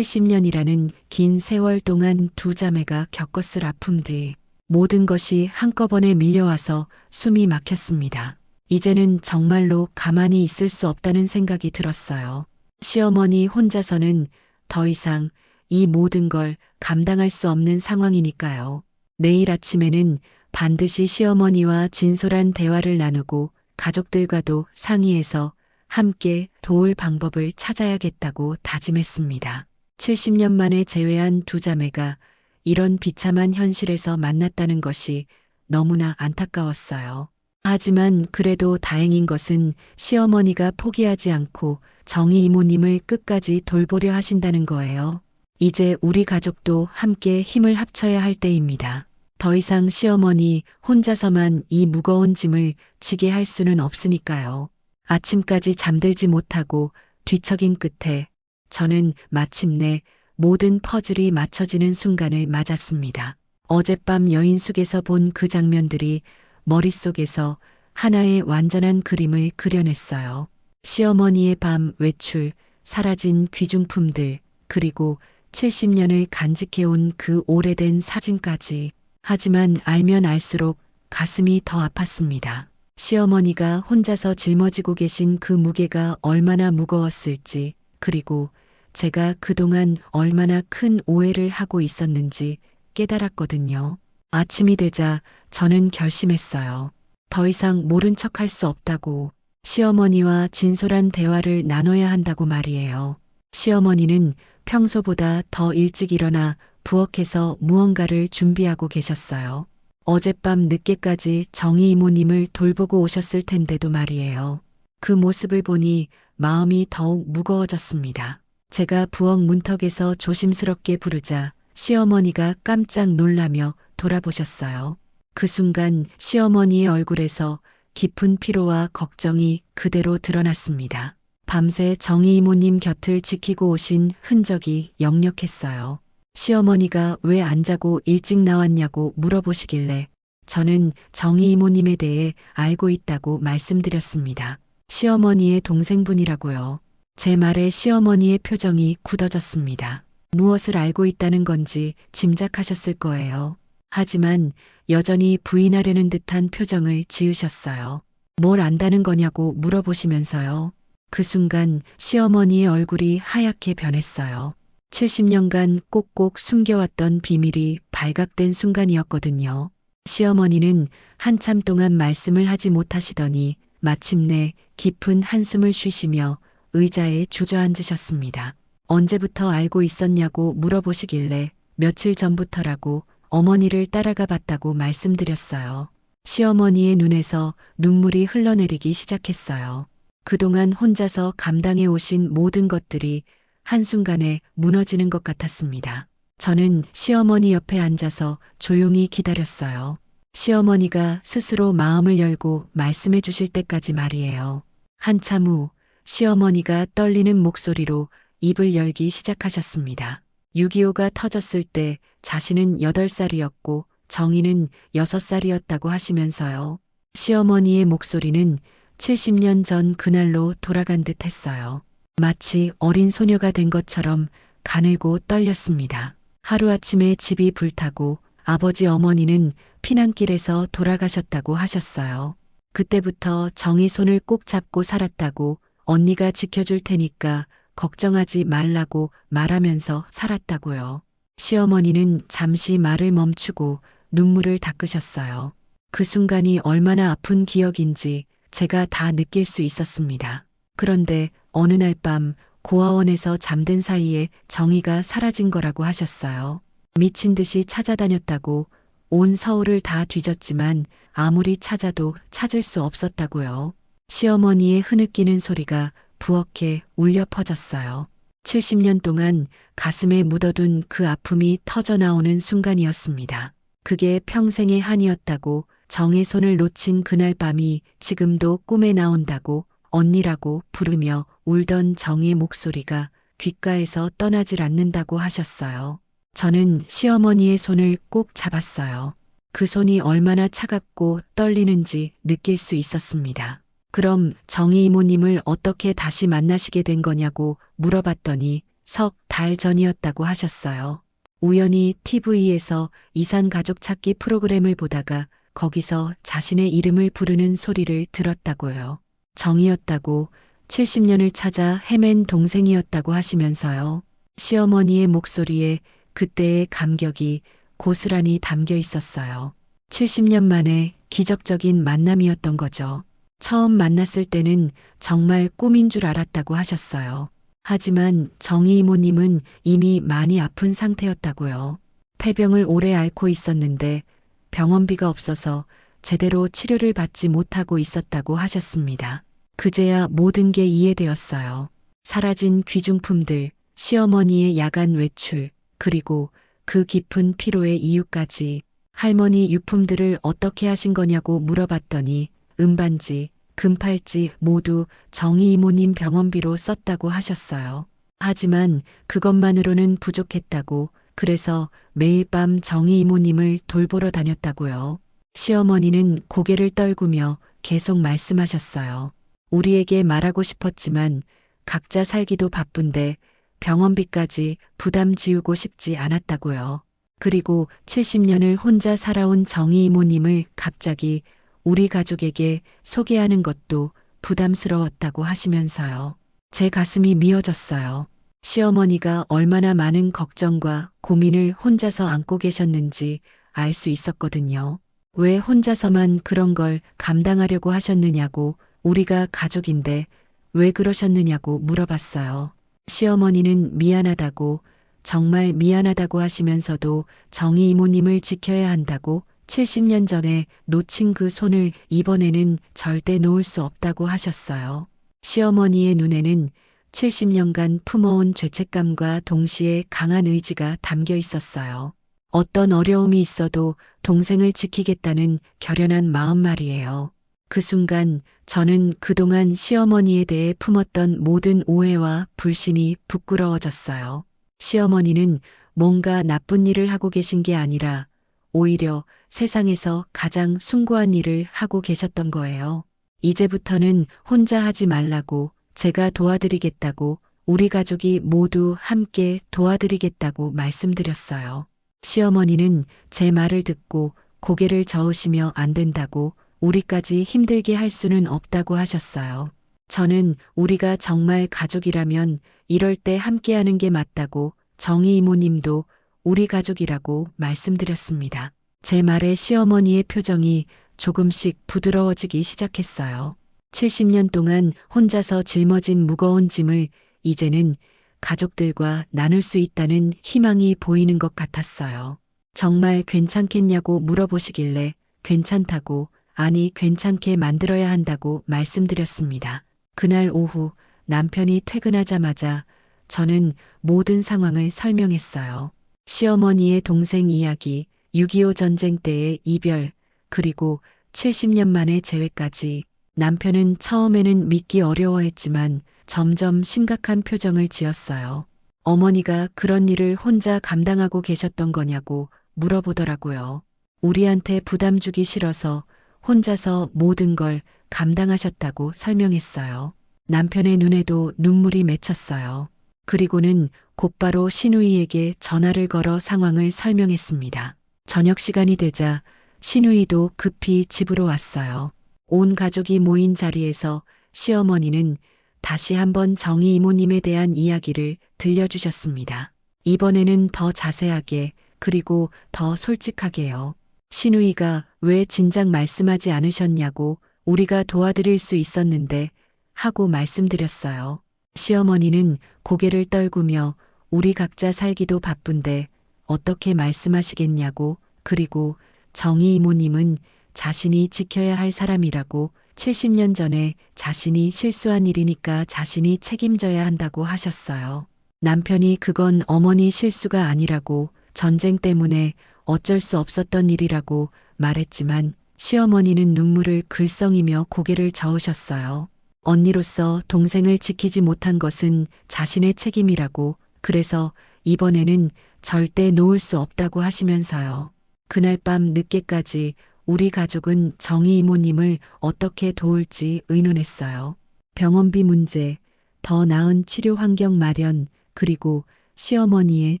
S2: 70년이라는 긴 세월 동안 두 자매가 겪었을 아픔들, 모든 것이 한꺼번에 밀려와서 숨이 막혔습니다. 이제는 정말로 가만히 있을 수 없다는 생각이 들었어요. 시어머니 혼자서는 더 이상 이 모든 걸 감당할 수 없는 상황이니까요. 내일 아침에는 반드시 시어머니와 진솔한 대화를 나누고 가족들과도 상의해서 함께 도울 방법을 찾아야겠다고 다짐했습니다. 70년 만에 재회한 두 자매가 이런 비참한 현실에서 만났다는 것이 너무나 안타까웠어요. 하지만 그래도 다행인 것은 시어머니가 포기하지 않고 정희 이모님을 끝까지 돌보려 하신다는 거예요. 이제 우리 가족도 함께 힘을 합쳐야 할 때입니다. 더 이상 시어머니 혼자서만 이 무거운 짐을 지게 할 수는 없으니까요. 아침까지 잠들지 못하고 뒤척인 끝에 저는 마침내 모든 퍼즐이 맞춰지는 순간을 맞았습니다. 어젯밤 여인숙에서 본 그 장면들이 머릿속에서 하나의 완전한 그림을 그려냈어요. 시어머니의 밤 외출, 사라진 귀중품들, 그리고 70년을 간직해온 그 오래된 사진까지. 하지만 알면 알수록 가슴이 더 아팠습니다. 시어머니가 혼자서 짊어지고 계신 그 무게가 얼마나 무거웠을지, 그리고 제가 그동안 얼마나 큰 오해를 하고 있었는지 깨달았거든요. 아침이 되자 저는 결심했어요. 더 이상 모른 척할 수 없다고, 시어머니와 진솔한 대화를 나눠야 한다고 말이에요. 시어머니는 평소보다 더 일찍 일어나 부엌에서 무언가를 준비하고 계셨어요. 어젯밤 늦게까지 정희 이모님을 돌보고 오셨을 텐데도 말이에요. 그 모습을 보니 마음이 더욱 무거워졌습니다. 제가 부엌 문턱에서 조심스럽게 부르자 시어머니가 깜짝 놀라며 돌아보셨어요. 그 순간 시어머니의 얼굴에서 깊은 피로와 걱정이 그대로 드러났습니다. 밤새 정희 이모님 곁을 지키고 오신 흔적이 역력했어요. 시어머니가 왜 안 자고 일찍 나왔냐고 물어보시길래 저는 정희 이모님에 대해 알고 있다고 말씀드렸습니다. 시어머니의 동생분이라고요. 제 말에 시어머니의 표정이 굳어졌습니다. 무엇을 알고 있다는 건지 짐작하셨을 거예요. 하지만 여전히 부인하려는 듯한 표정을 지으셨어요. 뭘 안다는 거냐고 물어보시면서요. 그 순간 시어머니의 얼굴이 하얗게 변했어요. 70년간 꼭꼭 숨겨왔던 비밀이 발각된 순간이었거든요. 시어머니는 한참 동안 말씀을 하지 못하시더니 마침내 깊은 한숨을 쉬시며 의자에 주저앉으셨습니다. 언제부터 알고 있었냐고 물어보시길래 며칠 전부터라고 어머니를 따라가 봤다고 말씀드렸어요. 시어머니의 눈에서 눈물이 흘러내리기 시작했어요. 그동안 혼자서 감당해 오신 모든 것들이 한순간에 무너지는 것 같았습니다. 저는 시어머니 옆에 앉아서 조용히 기다렸어요. 시어머니가 스스로 마음을 열고 말씀해 주실 때까지 말이에요. 한참 후 시어머니가 떨리는 목소리로 입을 열기 시작하셨습니다. 6.25가 터졌을 때 자신은 8살이었고 정희는 6살이었다고 하시면서요. 시어머니의 목소리는 70년 전 그날로 돌아간 듯 했어요. 마치 어린 소녀가 된 것처럼 가늘고 떨렸습니다. 하루아침에 집이 불타고 아버지 어머니는 피난길에서 돌아가셨다고 하셨어요. 그때부터 정희 손을 꼭 잡고 살았다고 언니가 지켜줄 테니까 걱정하지 말라고 말하면서 살았다고요. 시어머니는 잠시 말을 멈추고 눈물을 닦으셨어요. 그 순간이 얼마나 아픈 기억인지 제가 다 느낄 수 있었습니다. 그런데 어느 날 밤 고아원에서 잠든 사이에 정희가 사라진 거라고 하셨어요. 미친 듯이 찾아다녔다고 온 서울을 다 뒤졌지만 아무리 찾아도 찾을 수 없었다고요. 시어머니의 흐느끼는 소리가 부엌에 울려 퍼졌어요. 70년 동안 가슴에 묻어둔 그 아픔이 터져나오는 순간이었습니다. 그게 평생의 한이었다고 정의 손을 놓친 그날 밤이 지금도 꿈에 나온다고 언니라고 부르며 울던 정의 목소리가 귓가에서 떠나질 않는다고 하셨어요. 저는 시어머니의 손을 꼭 잡았어요. 그 손이 얼마나 차갑고 떨리는지 느낄 수 있었습니다. 그럼 정희 이모님을 어떻게 다시 만나시게 된 거냐고 물어봤더니 석 달 전이었다고 하셨어요. 우연히 TV에서 이산 가족 찾기 프로그램을 보다가 거기서 자신의 이름을 부르는 소리를 들었다고요. 정이었다고 70년을 찾아 헤맨 동생이었다고 하시면서요. 시어머니의 목소리에 그때의 감격이 고스란히 담겨 있었어요. 70년 만에 기적적인 만남이었던 거죠. 처음 만났을 때는 정말 꿈인 줄 알았다고 하셨어요. 하지만 정희 이모님은 이미 많이 아픈 상태였다고요. 폐병을 오래 앓고 있었는데 병원비가 없어서 제대로 치료를 받지 못하고 있었다고 하셨습니다. 그제야 모든 게 이해되었어요. 사라진 귀중품들, 시어머니의 야간 외출, 그리고 그 깊은 피로의 이유까지. 할머니 유품들을 어떻게 하신 거냐고 물어봤더니 은반지, 금팔찌 모두 정희 이모님 병원비로 썼다고 하셨어요. 하지만 그것만으로는 부족했다고, 그래서 매일 밤 정희 이모님을 돌보러 다녔다고요. 시어머니는 고개를 떨구며 계속 말씀하셨어요. 우리에게 말하고 싶었지만 각자 살기도 바쁜데 병원비까지 부담 지우고 싶지 않았다고요. 그리고 70년을 혼자 살아온 정희 이모님을 갑자기 우리 가족에게 소개하는 것도 부담스러웠다고 하시면서요. 제 가슴이 미어졌어요. 시어머니가 얼마나 많은 걱정과 고민을 혼자서 안고 계셨는지 알 수 있었거든요. 왜 혼자서만 그런 걸 감당하려고 하셨느냐고, 우리가 가족인데 왜 그러셨느냐고 물어봤어요. 시어머니는 미안하다고, 정말 미안하다고 하시면서도 정희 이모님을 지켜야 한다고, 70년 전에 놓친 그 손을 이번에는 절대 놓을 수 없다고 하셨어요. 시어머니의 눈에는 70년간 품어온 죄책감과 동시에 강한 의지가 담겨 있었어요. 어떤 어려움이 있어도 동생을 지키겠다는 결연한 마음 말이에요. 그 순간 저는 그동안 시어머니에 대해 품었던 모든 오해와 불신이 부끄러워졌어요. 시어머니는 뭔가 나쁜 일을 하고 계신 게 아니라 오히려 세상에서 가장 숭고한 일을 하고 계셨던 거예요. 이제부터는 혼자 하지 말라고, 제가 도와드리겠다고, 우리 가족이 모두 함께 도와드리겠다고 말씀드렸어요. 시어머니는 제 말을 듣고 고개를 저으시며 안 된다고, 우리까지 힘들게 할 수는 없다고 하셨어요. 저는 우리가 정말 가족이라면 이럴 때 함께하는 게 맞다고, 정희 이모님도 우리 가족이라고 말씀드렸습니다. 제 말에 시어머니의 표정이 조금씩 부드러워지기 시작했어요. 70년 동안 혼자서 짊어진 무거운 짐을 이제는 가족들과 나눌 수 있다는 희망이 보이는 것 같았어요. 정말 괜찮겠냐고 물어보시길래 괜찮다고, 아니 괜찮게 만들어야 한다고 말씀드렸습니다. 그날 오후 남편이 퇴근하자마자 저는 모든 상황을 설명했어요. 시어머니의 동생 이야기, 6.25 전쟁 때의 이별, 그리고 70년 만의 재회까지. 남편은 처음에는 믿기 어려워했지만 점점 심각한 표정을 지었어요. 어머니가 그런 일을 혼자 감당하고 계셨던 거냐고 물어보더라고요. 우리한테 부담 주기 싫어서 혼자서 모든 걸 감당하셨다고 설명했어요. 남편의 눈에도 눈물이 맺혔어요. 그리고는 곧바로 시누이에게 전화를 걸어 상황을 설명했습니다. 저녁 시간이 되자 시누이도 급히 집으로 왔어요. 온 가족이 모인 자리에서 시어머니는 다시 한번 정희 이모님에 대한 이야기를 들려주셨습니다. 이번에는 더 자세하게, 그리고 더 솔직하게요. 시누이가 왜 진작 말씀하지 않으셨냐고, 우리가 도와드릴 수 있었는데 하고 말씀드렸어요. 시어머니는 고개를 떨구며 우리 각자 살기도 바쁜데 어떻게 말씀하시겠냐고, 그리고 정희 이모님은 자신이 지켜야 할 사람이라고, 70년 전에 자신이 실수한 일이니까 자신이 책임져야 한다고 하셨어요. 남편이 그건 어머니 실수가 아니라고, 전쟁 때문에 어쩔 수 없었던 일이라고 말했지만 시어머니는 눈물을 글썽이며 고개를 저으셨어요. 언니로서 동생을 지키지 못한 것은 자신의 책임이라고, 그래서 이번에는 절대 놓을 수 없다고 하시면서요. 그날 밤 늦게까지 우리 가족은 정희 이모님을 어떻게 도울지 의논했어요. 병원비 문제, 더 나은 치료 환경 마련, 그리고 시어머니의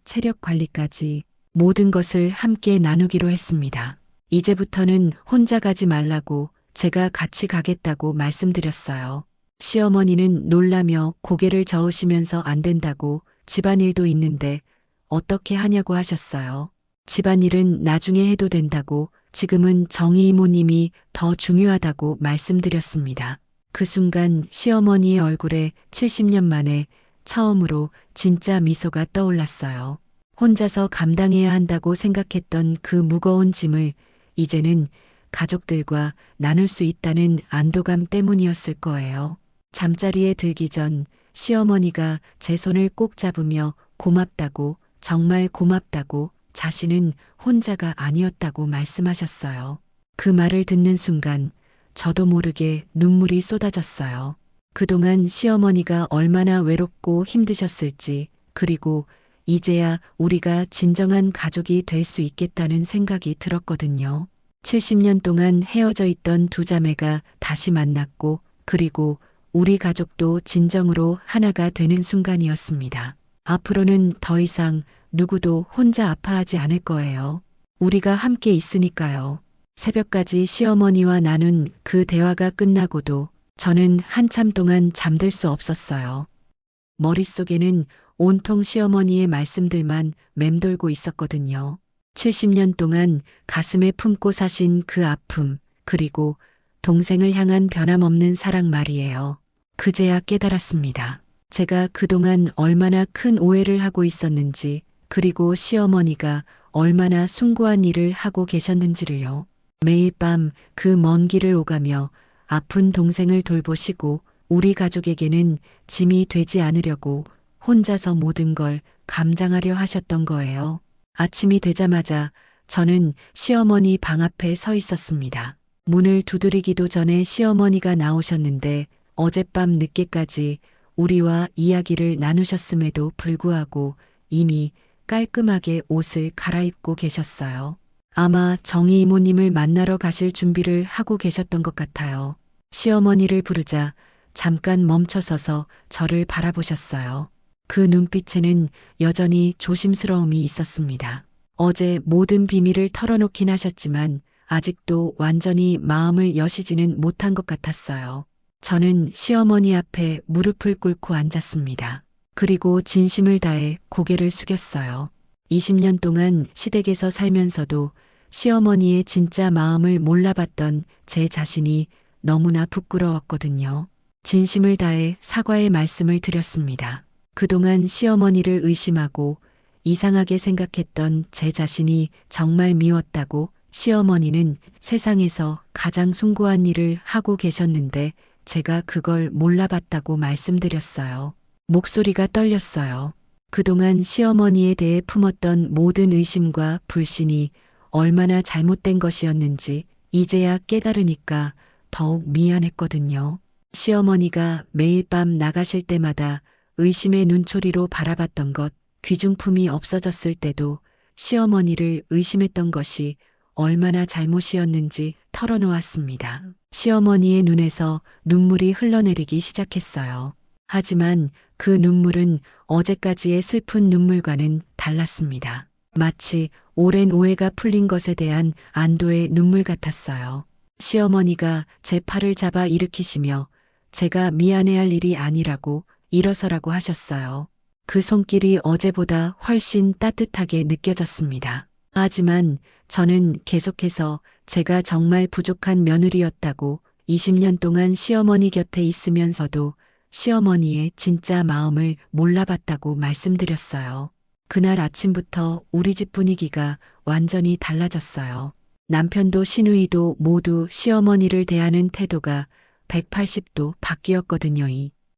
S2: 체력 관리까지 모든 것을 함께 나누기로 했습니다. 이제부터는 혼자 가지 말라고, 제가 같이 가겠다고 말씀드렸어요. 시어머니는 놀라며 고개를 저으시면서 안 된다고, 집안일도 있는데 어떻게 하냐고 하셨어요. 집안일은 나중에 해도 된다고, 지금은 정희 이모님이 더 중요하다고 말씀드렸습니다. 그 순간 시어머니의 얼굴에 70년 만에 처음으로 진짜 미소가 떠올랐어요. 혼자서 감당해야 한다고 생각했던 그 무거운 짐을 이제는 가족들과 나눌 수 있다는 안도감 때문이었을 거예요. 잠자리에 들기 전 시어머니가 제 손을 꼭 잡으며 고맙다고, 정말 고맙다고, 자신은 혼자가 아니었다고 말씀하셨어요. 그 말을 듣는 순간 저도 모르게 눈물이 쏟아졌어요. 그동안 시어머니가 얼마나 외롭고 힘드셨을지, 그리고 이제야 우리가 진정한 가족이 될 수 있겠다는 생각이 들었거든요. 70년 동안 헤어져 있던 두 자매가 다시 만났고, 그리고 우리 가족도 진정으로 하나가 되는 순간이었습니다. 앞으로는 더 이상 누구도 혼자 아파하지 않을 거예요. 우리가 함께 있으니까요. 새벽까지 시어머니와 나눈 그 대화가 끝나고도 저는 한참 동안 잠들 수 없었어요. 머릿속에는 온통 시어머니의 말씀들만 맴돌고 있었거든요. 70년 동안 가슴에 품고 사신 그 아픔, 그리고 동생을 향한 변함없는 사랑 말이에요. 그제야 깨달았습니다. 제가 그동안 얼마나 큰 오해를 하고 있었는지, 그리고 시어머니가 얼마나 숭고한 일을 하고 계셨는지를요. 매일 밤 그 먼 길을 오가며 아픈 동생을 돌보시고 우리 가족에게는 짐이 되지 않으려고 혼자서 모든 걸 감당하려 하셨던 거예요. 아침이 되자마자 저는 시어머니 방 앞에 서 있었습니다. 문을 두드리기도 전에 시어머니가 나오셨는데 어젯밤 늦게까지 우리와 이야기를 나누셨음에도 불구하고 이미 깔끔하게 옷을 갈아입고 계셨어요. 아마 정희 이모님을 만나러 가실 준비를 하고 계셨던 것 같아요. 시어머니를 부르자 잠깐 멈춰서서 저를 바라보셨어요. 그 눈빛에는 여전히 조심스러움이 있었습니다. 어제 모든 비밀을 털어놓긴 하셨지만 아직도 완전히 마음을 여시지는 못한 것 같았어요. 저는 시어머니 앞에 무릎을 꿇고 앉았습니다. 그리고 진심을 다해 고개를 숙였어요. 20년 동안 시댁에서 살면서도 시어머니의 진짜 마음을 몰라봤던 제 자신이 너무나 부끄러웠거든요. 진심을 다해 사과의 말씀을 드렸습니다. 그동안 시어머니를 의심하고 이상하게 생각했던 제 자신이 정말 미웠다고 시어머니는 세상에서 가장 숭고한 일을 하고 계셨는데 제가 그걸 몰라봤다고 말씀드렸어요. 목소리가 떨렸어요. 그동안 시어머니에 대해 품었던 모든 의심과 불신이 얼마나 잘못된 것이었는지 이제야 깨달으니까 더욱 미안했거든요. 시어머니가 매일 밤 나가실 때마다 의심의 눈초리로 바라봤던 것, 귀중품이 없어졌을 때도 시어머니를 의심했던 것이 얼마나 잘못이었는지 털어놓았습니다. 시어머니의 눈에서 눈물이 흘러내리기 시작했어요. 하지만 그 눈물은 어제까지의 슬픈 눈물과는 달랐습니다. 마치 오랜 오해가 풀린 것에 대한 안도의 눈물 같았어요. 시어머니가 제 팔을 잡아 일으키시며 제가 미안해할 일이 아니라고 일어서라고 하셨어요. 그 손길이 어제보다 훨씬 따뜻하게 느껴졌습니다. 하지만 저는 계속해서 제가 정말 부족한 며느리였다고 20년 동안 시어머니 곁에 있으면서도 시어머니의 진짜 마음을 몰라봤다고 말씀드렸어요. 그날 아침부터 우리 집 분위기가 완전히 달라졌어요. 남편도 시누이도 모두 시어머니를 대하는 태도가 180도 바뀌었거든요.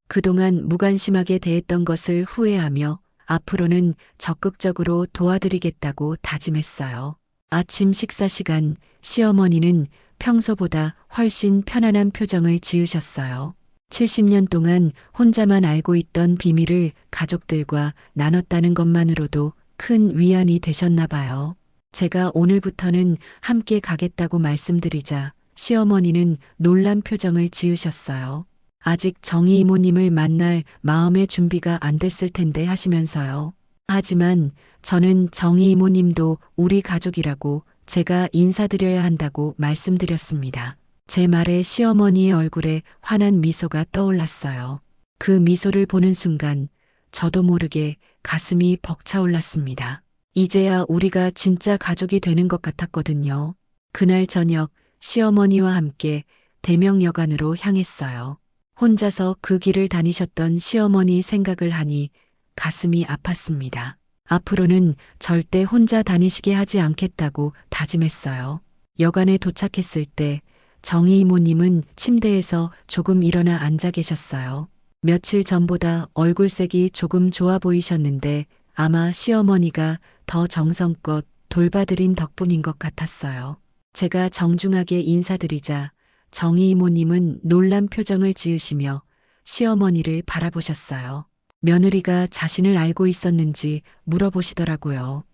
S2: 그동안 무관심하게 대했던 것을 후회하며 앞으로는 적극적으로 도와드리겠다고 다짐했어요. 아침 식사 시간 시어머니는 평소보다 훨씬 편안한 표정을 지으셨어요. 70년 동안 혼자만 알고 있던 비밀을 가족들과 나눴다는 것만으로도 큰 위안이 되셨나 봐요. 제가 오늘부터는 함께 가겠다고 말씀드리자 시어머니는 놀란 표정을 지으셨어요. 아직 정희 이모님을 만날 마음의 준비가 안 됐을 텐데 하시면서요. 하지만 저는 정희 이모님도 우리 가족이라고 제가 인사드려야 한다고 말씀드렸습니다. 제 말에 시어머니의 얼굴에 환한 미소가 떠올랐어요. 그 미소를 보는 순간 저도 모르게 가슴이 벅차올랐습니다. 이제야 우리가 진짜 가족이 되는 것 같았거든요. 그날 저녁 시어머니와 함께 대명여관으로 향했어요. 혼자서 그 길을 다니셨던 시어머니 생각을 하니 가슴이 아팠습니다. 앞으로는 절대 혼자 다니시게 하지 않겠다고 다짐했어요. 여관에 도착했을 때 정희 이모님은 침대에서 조금 일어나 앉아 계셨어요. 며칠 전보다 얼굴색이 조금 좋아 보이셨는데 아마 시어머니가 더 정성껏 돌봐드린 덕분인 것 같았어요. 제가 정중하게 인사드리자 정희 이모님은 놀란 표정을 지으시며 시어머니를 바라보셨어요. 며느리가 자신을 알고 있었는지 물어보시더라고요.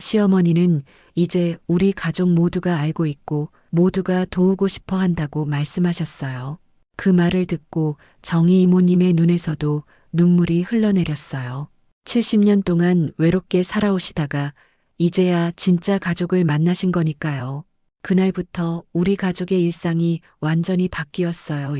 S2: 시어머니는 이제 우리 가족 모두가 알고 있고 모두가 도우고 싶어 한다고 말씀하셨어요. 그 말을 듣고 정희 이모님의 눈에서도 눈물이 흘러내렸어요. 70년 동안 외롭게 살아오시다가 이제야 진짜 가족을 만나신 거니까요. 그날부터 우리 가족의 일상이 완전히 바뀌었어요.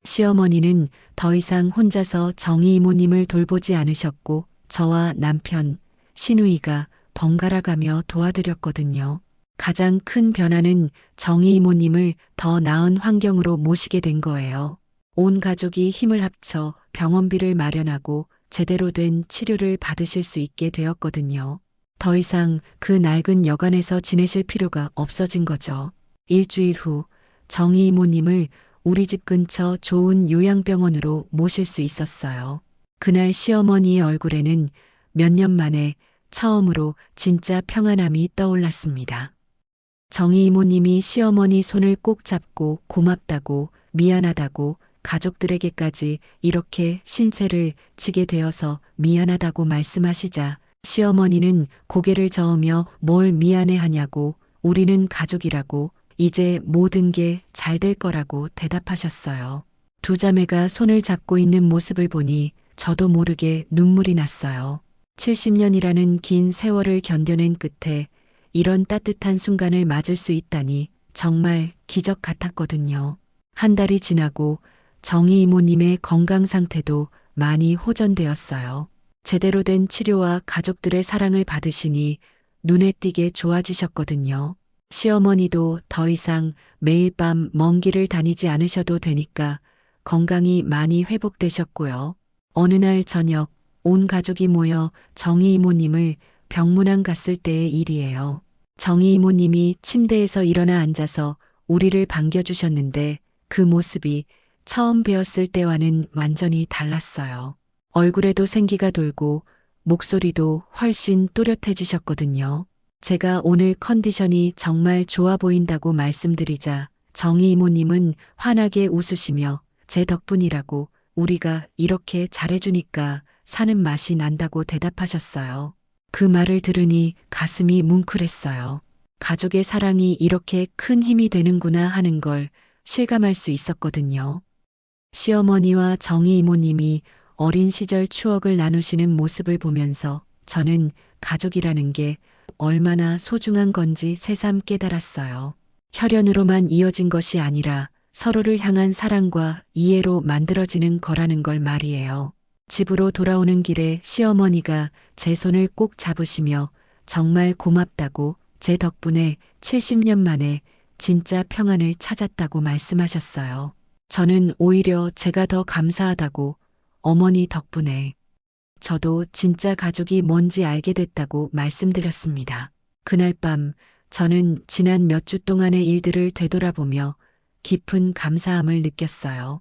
S2: 시어머니는 더 이상 혼자서 정희 이모님을 돌보지 않으셨고 저와 남편, 시누이가 번갈아 가며 도와드렸거든요. 가장 큰 변화는 정희 이모님을 더 나은 환경으로 모시게 된 거예요. 온 가족이 힘을 합쳐 병원비를 마련하고 제대로 된 치료를 받으실 수 있게 되었거든요. 더 이상 그 낡은 여관에서 지내실 필요가 없어진 거죠. 일주일 후 정희 이모님을 우리 집 근처 좋은 요양병원으로 모실 수 있었어요. 그날 시어머니의 얼굴에는 몇 년 만에 처음으로 진짜 평안함이 떠올랐습니다. 정희 이모님이 시어머니 손을 꼭 잡고 고맙다고 미안하다고 가족들에게까지 이렇게 신세를 지게 되어서 미안하다고 말씀하시자 시어머니는 고개를 저으며 뭘 미안해하냐고 우리는 가족이라고 이제 모든 게 잘 될 거라고 대답하셨어요. 두 자매가 손을 잡고 있는 모습을 보니 저도 모르게 눈물이 났어요. 70년이라는 긴 세월을 견뎌낸 끝에 이런 따뜻한 순간을 맞을 수 있다니 정말 기적 같았거든요. 한 달이 지나고 정희 이모님의 건강 상태도 많이 호전되었어요. 제대로 된 치료와 가족들의 사랑을 받으시니 눈에 띄게 좋아지셨거든요. 시어머니도 더 이상 매일 밤 먼 길을 다니지 않으셔도 되니까 건강이 많이 회복되셨고요. 어느 날 저녁 온 가족이 모여 정희 이모님을 병문안 갔을 때의 일이에요. 정희 이모님이 침대에서 일어나 앉아서 우리를 반겨주셨는데 그 모습이 처음 뵈었을 때와는 완전히 달랐어요. 얼굴에도 생기가 돌고 목소리도 훨씬 또렷해지셨거든요. 제가 오늘 컨디션이 정말 좋아 보인다고 말씀드리자 정희 이모님은 환하게 웃으시며 제 덕분이라고 우리가 이렇게 잘해주니까 사는 맛이 난다고 대답하셨어요. 그 말을 들으니 가슴이 뭉클했어요. 가족의 사랑이 이렇게 큰 힘이 되는구나 하는 걸 실감할 수 있었거든요. 시어머니와 정희 이모님이 어린 시절 추억을 나누시는 모습을 보면서 저는 가족이라는 게 얼마나 소중한 건지 새삼 깨달았어요. 혈연으로만 이어진 것이 아니라 서로를 향한 사랑과 이해로 만들어지는 거라는 걸 말이에요. 집으로 돌아오는 길에 시어머니가 제 손을 꼭 잡으시며 정말 고맙다고 제 덕분에 70년 만에 진짜 평안을 찾았다고 말씀하셨어요. 저는 오히려 제가 더 감사하다고 어머니 덕분에 저도 진짜 가족이 뭔지 알게 됐다고 말씀드렸습니다. 그날 밤 저는 지난 몇 주 동안의 일들을 되돌아보며 깊은 감사함을 느꼈어요.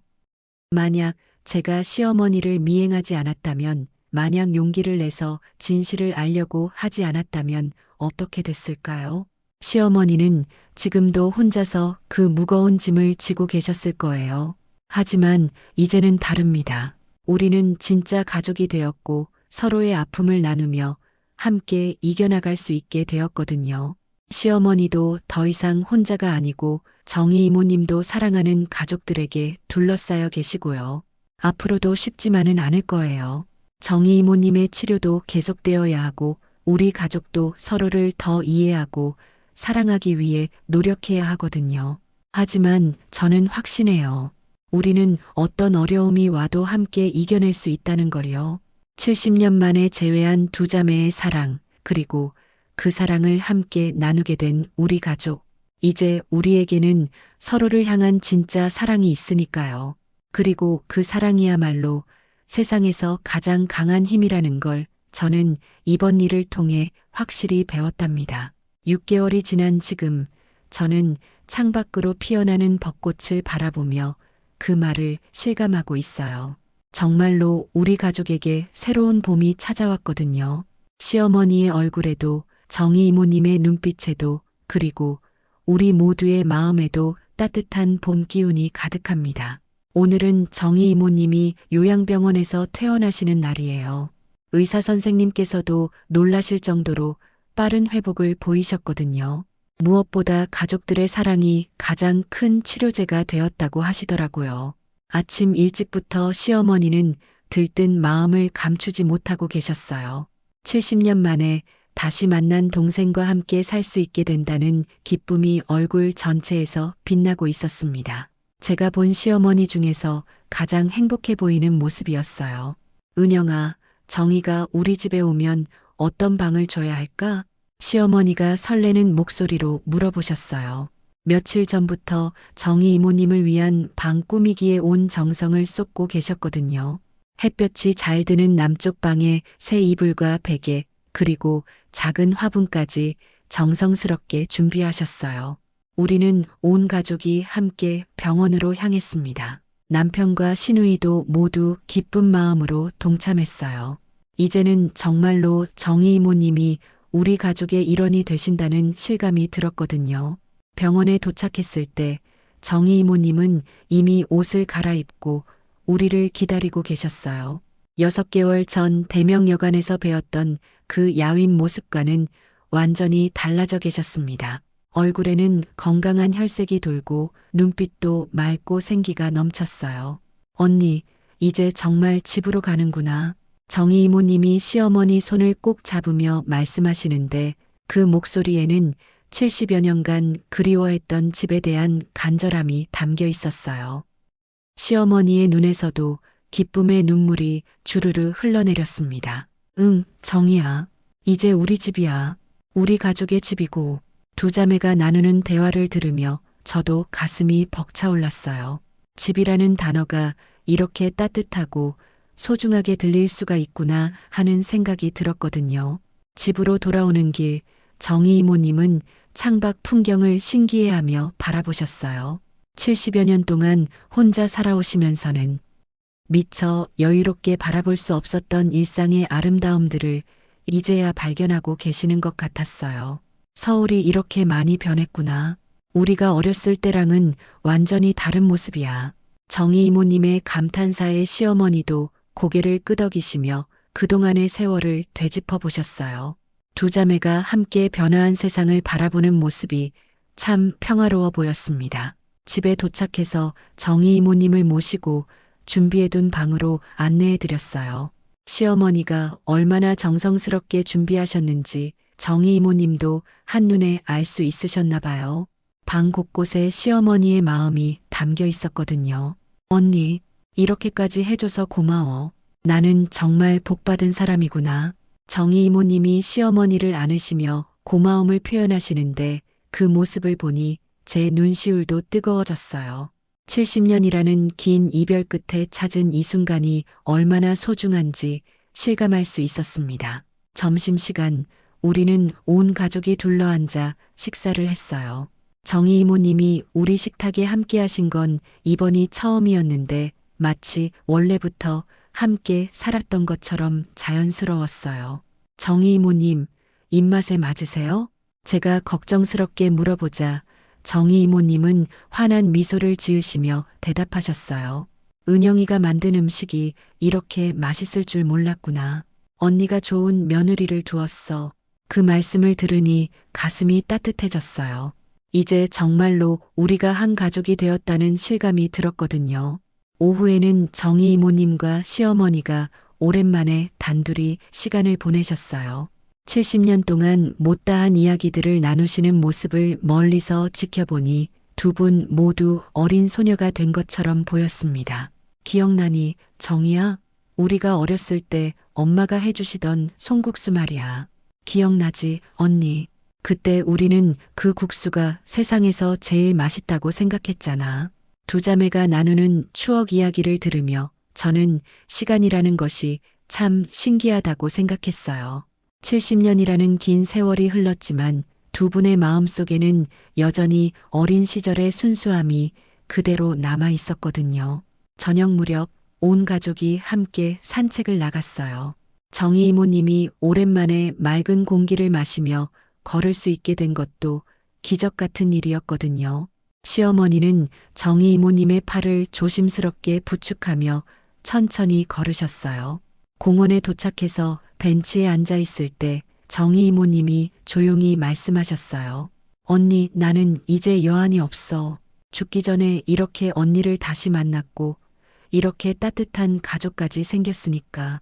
S2: 만약 제가 시어머니를 미행하지 않았다면, 만약 용기를 내서 진실을 알려고 하지 않았다면 어떻게 됐을까요? 시어머니는 지금도 혼자서 그 무거운 짐을 지고 계셨을 거예요. 하지만 이제는 다릅니다. 우리는 진짜 가족이 되었고 서로의 아픔을 나누며 함께 이겨나갈 수 있게 되었거든요. 시어머니도 더 이상 혼자가 아니고 정희 이모님도 사랑하는 가족들에게 둘러싸여 계시고요. 앞으로도 쉽지만은 않을 거예요. 정희 이모님의 치료도 계속되어야 하고 우리 가족도 서로를 더 이해하고 사랑하기 위해 노력해야 하거든요. 하지만 저는 확신해요. 우리는 어떤 어려움이 와도 함께 이겨낼 수 있다는 걸요. 70년 만에 재회한 두 자매의 사랑, 그리고 그 사랑을 함께 나누게 된 우리 가족. 이제 우리에게는 서로를 향한 진짜 사랑이 있으니까요. 그리고 그 사랑이야말로 세상에서 가장 강한 힘이라는 걸 저는 이번 일을 통해 확실히 배웠답니다. 6개월이 지난 지금 저는 창밖으로 피어나는 벚꽃을 바라보며 그 말을 실감하고 있어요. 정말로 우리 가족에게 새로운 봄이 찾아왔거든요. 시어머니의 얼굴에도 정희 이모님의 눈빛에도 그리고 우리 모두의 마음에도 따뜻한 봄 기운이 가득합니다. 오늘은 정희 이모님이 요양병원에서 퇴원하시는 날이에요. 의사 선생님께서도 놀라실 정도로 빠른 회복을 보이셨거든요. 무엇보다 가족들의 사랑이 가장 큰 치료제가 되었다고 하시더라고요. 아침 일찍부터 시어머니는 들뜬 마음을 감추지 못하고 계셨어요. 70년 만에 다시 만난 동생과 함께 살 수 있게 된다는 기쁨이 얼굴 전체에서 빛나고 있었습니다. 제가 본 시어머니 중에서 가장 행복해 보이는 모습이었어요. 은영아, 정희가 우리 집에 오면 어떤 방을 줘야 할까? 시어머니가 설레는 목소리로 물어보셨어요. 며칠 전부터 정희 이모님을 위한 방 꾸미기에 온 정성을 쏟고 계셨거든요. 햇볕이 잘 드는 남쪽 방에 새 이불과 베개, 그리고 작은 화분까지 정성스럽게 준비하셨어요. 우리는 온 가족이 함께 병원으로 향했습니다. 남편과 시누이도 모두 기쁜 마음으로 동참했어요. 이제는 정말로 정희 이모님이 우리 가족의 일원이 되신다는 실감이 들었거든요. 병원에 도착했을 때 정희 이모님은 이미 옷을 갈아입고 우리를 기다리고 계셨어요. 6개월 전 대명여관에서 배웠던 그 야윈 모습과는 완전히 달라져 계셨습니다. 얼굴에는 건강한 혈색이 돌고 눈빛도 맑고 생기가 넘쳤어요. 언니, 이제 정말 집으로 가는구나. 정희 이모님이 시어머니 손을 꼭 잡으며 말씀하시는데 그 목소리에는 70여 년간 그리워했던 집에 대한 간절함이 담겨 있었어요. 시어머니의 눈에서도 기쁨의 눈물이 주르르 흘러내렸습니다. 응, 정희야. 이제 우리 집이야. 우리 가족의 집이고 두 자매가 나누는 대화를 들으며 저도 가슴이 벅차올랐어요. 집이라는 단어가 이렇게 따뜻하고 소중하게 들릴 수가 있구나 하는 생각이 들었거든요. 집으로 돌아오는 길, 정희 이모님은 창밖 풍경을 신기해하며 바라보셨어요. 70여 년 동안 혼자 살아오시면서는 미처 여유롭게 바라볼 수 없었던 일상의 아름다움들을 이제야 발견하고 계시는 것 같았어요. 서울이 이렇게 많이 변했구나. 우리가 어렸을 때랑은 완전히 다른 모습이야. 정희 이모님의 감탄사에 시어머니도 고개를 끄덕이시며 그동안의 세월을 되짚어 보셨어요. 두 자매가 함께 변화한 세상을 바라보는 모습이 참 평화로워 보였습니다. 집에 도착해서 정희 이모님을 모시고 준비해둔 방으로 안내해 드렸어요. 시어머니가 얼마나 정성스럽게 준비하셨는지 정희 이모님도 한눈에 알 수 있으셨나 봐요. 방 곳곳에 시어머니의 마음이 담겨 있었거든요. 언니, 이렇게까지 해줘서 고마워. 나는 정말 복받은 사람이구나. 정희 이모님이 시어머니를 안으시며 고마움을 표현하시는데 그 모습을 보니 제 눈시울도 뜨거워졌어요. 70년이라는 긴 이별 끝에 찾은 이 순간이 얼마나 소중한지 실감할 수 있었습니다. 점심시간 우리는 온 가족이 둘러앉아 식사를 했어요. 정희 이모님이 우리 식탁에 함께 하신 건 이번이 처음이었는데 마치 원래부터 함께 살았던 것처럼 자연스러웠어요. 정희 이모님, 입맛에 맞으세요? 제가 걱정스럽게 물어보자 정희 이모님은 환한 미소를 지으시며 대답하셨어요. 은영이가 만든 음식이 이렇게 맛있을 줄 몰랐구나. 언니가 좋은 며느리를 두었어. 그 말씀을 들으니 가슴이 따뜻해졌어요. 이제 정말로 우리가 한 가족이 되었다는 실감이 들었거든요. 오후에는 정희 이모님과 시어머니가 오랜만에 단둘이 시간을 보내셨어요. 70년 동안 못다한 이야기들을 나누시는 모습을 멀리서 지켜보니 두 분 모두 어린 소녀가 된 것처럼 보였습니다. 기억나니, 정희야? 우리가 어렸을 때 엄마가 해주시던 송국수 말이야. 기억나지, 언니? 그때 우리는 그 국수가 세상에서 제일 맛있다고 생각했잖아. 두 자매가 나누는 추억 이야기를 들으며 저는 시간이라는 것이 참 신기하다고 생각했어요. 70년이라는 긴 세월이 흘렀지만 두 분의 마음속에는 여전히 어린 시절의 순수함이 그대로 남아 있었거든요. 저녁 무렵 온 가족이 함께 산책을 나갔어요. 정희 이모님이 오랜만에 맑은 공기를 마시며 걸을 수 있게 된 것도 기적 같은 일이었거든요. 시어머니는 정희 이모님의 팔을 조심스럽게 부축하며 천천히 걸으셨어요. 공원에 도착해서 벤치에 앉아 있을 때 정희 이모님이 조용히 말씀하셨어요. 언니, 나는 이제 여한이 없어. 죽기 전에 이렇게 언니를 다시 만났고 이렇게 따뜻한 가족까지 생겼으니까.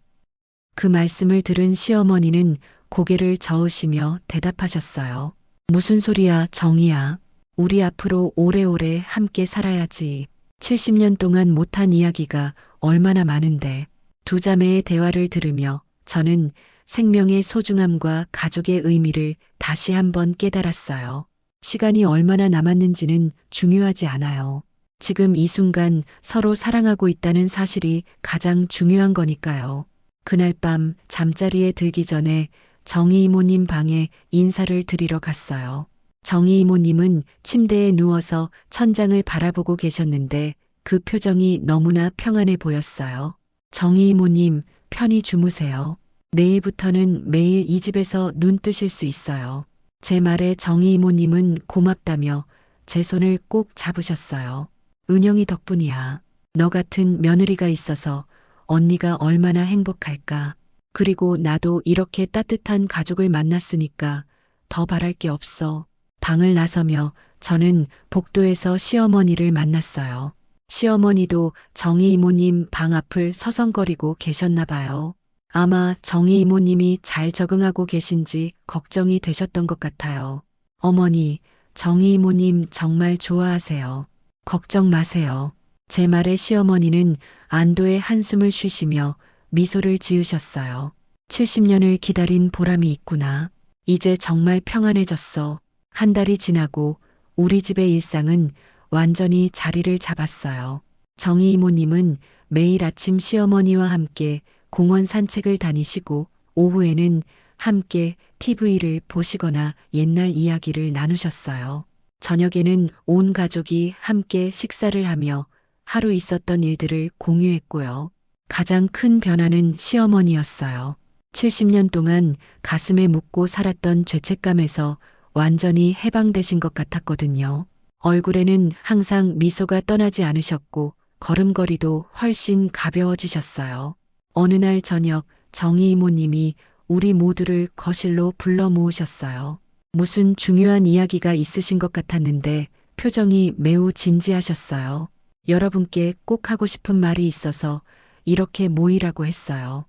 S2: 그 말씀을 들은 시어머니는 고개를 저으시며 대답하셨어요. 무슨 소리야, 정희야. 우리 앞으로 오래오래 함께 살아야지. 70년 동안 못한 이야기가 얼마나 많은데. 두 자매의 대화를 들으며 저는 생명의 소중함과 가족의 의미를 다시 한번 깨달았어요. 시간이 얼마나 남았는지는 중요하지 않아요. 지금 이 순간 서로 사랑하고 있다는 사실이 가장 중요한 거니까요. 그날 밤 잠자리에 들기 전에 정희 이모님 방에 인사를 드리러 갔어요. 정희 이모님은 침대에 누워서 천장을 바라보고 계셨는데 그 표정이 너무나 평안해 보였어요. 정희 이모님, 편히 주무세요. 내일부터는 매일 이 집에서 눈 뜨실 수 있어요. 제 말에 정희 이모님은 고맙다며 제 손을 꼭 잡으셨어요. 은영이 덕분이야. 너 같은 며느리가 있어서 언니가 얼마나 행복할까. 그리고 나도 이렇게 따뜻한 가족을 만났으니까 더 바랄 게 없어. 방을 나서며 저는 복도에서 시어머니를 만났어요. 시어머니도 정희 이모님 방 앞을 서성거리고 계셨나 봐요. 아마 정희 이모님이 잘 적응하고 계신지 걱정이 되셨던 것 같아요. 어머니, 정희 이모님 정말 좋아하세요. 걱정 마세요. 제 말에 시어머니는 안도의 한숨을 쉬시며 미소를 지으셨어요. 70년을 기다린 보람이 있구나. 이제 정말 평안해졌어. 한 달이 지나고 우리 집의 일상은 완전히 자리를 잡았어요. 정희 이모님은 매일 아침 시어머니와 함께 공원 산책을 다니시고 오후에는 함께 TV를 보시거나 옛날 이야기를 나누셨어요. 저녁에는 온 가족이 함께 식사를 하며 하루 있었던 일들을 공유했고요. 가장 큰 변화는 시어머니였어요. 70년 동안 가슴에 묻고 살았던 죄책감에서 완전히 해방되신 것 같았거든요. 얼굴에는 항상 미소가 떠나지 않으셨고 걸음걸이도 훨씬 가벼워지셨어요. 어느 날 저녁 정희 이모님이 우리 모두를 거실로 불러 모으셨어요. 무슨 중요한 이야기가 있으신 것 같았는데 표정이 매우 진지하셨어요. 여러분께 꼭 하고 싶은 말이 있어서 이렇게 모이라고 했어요.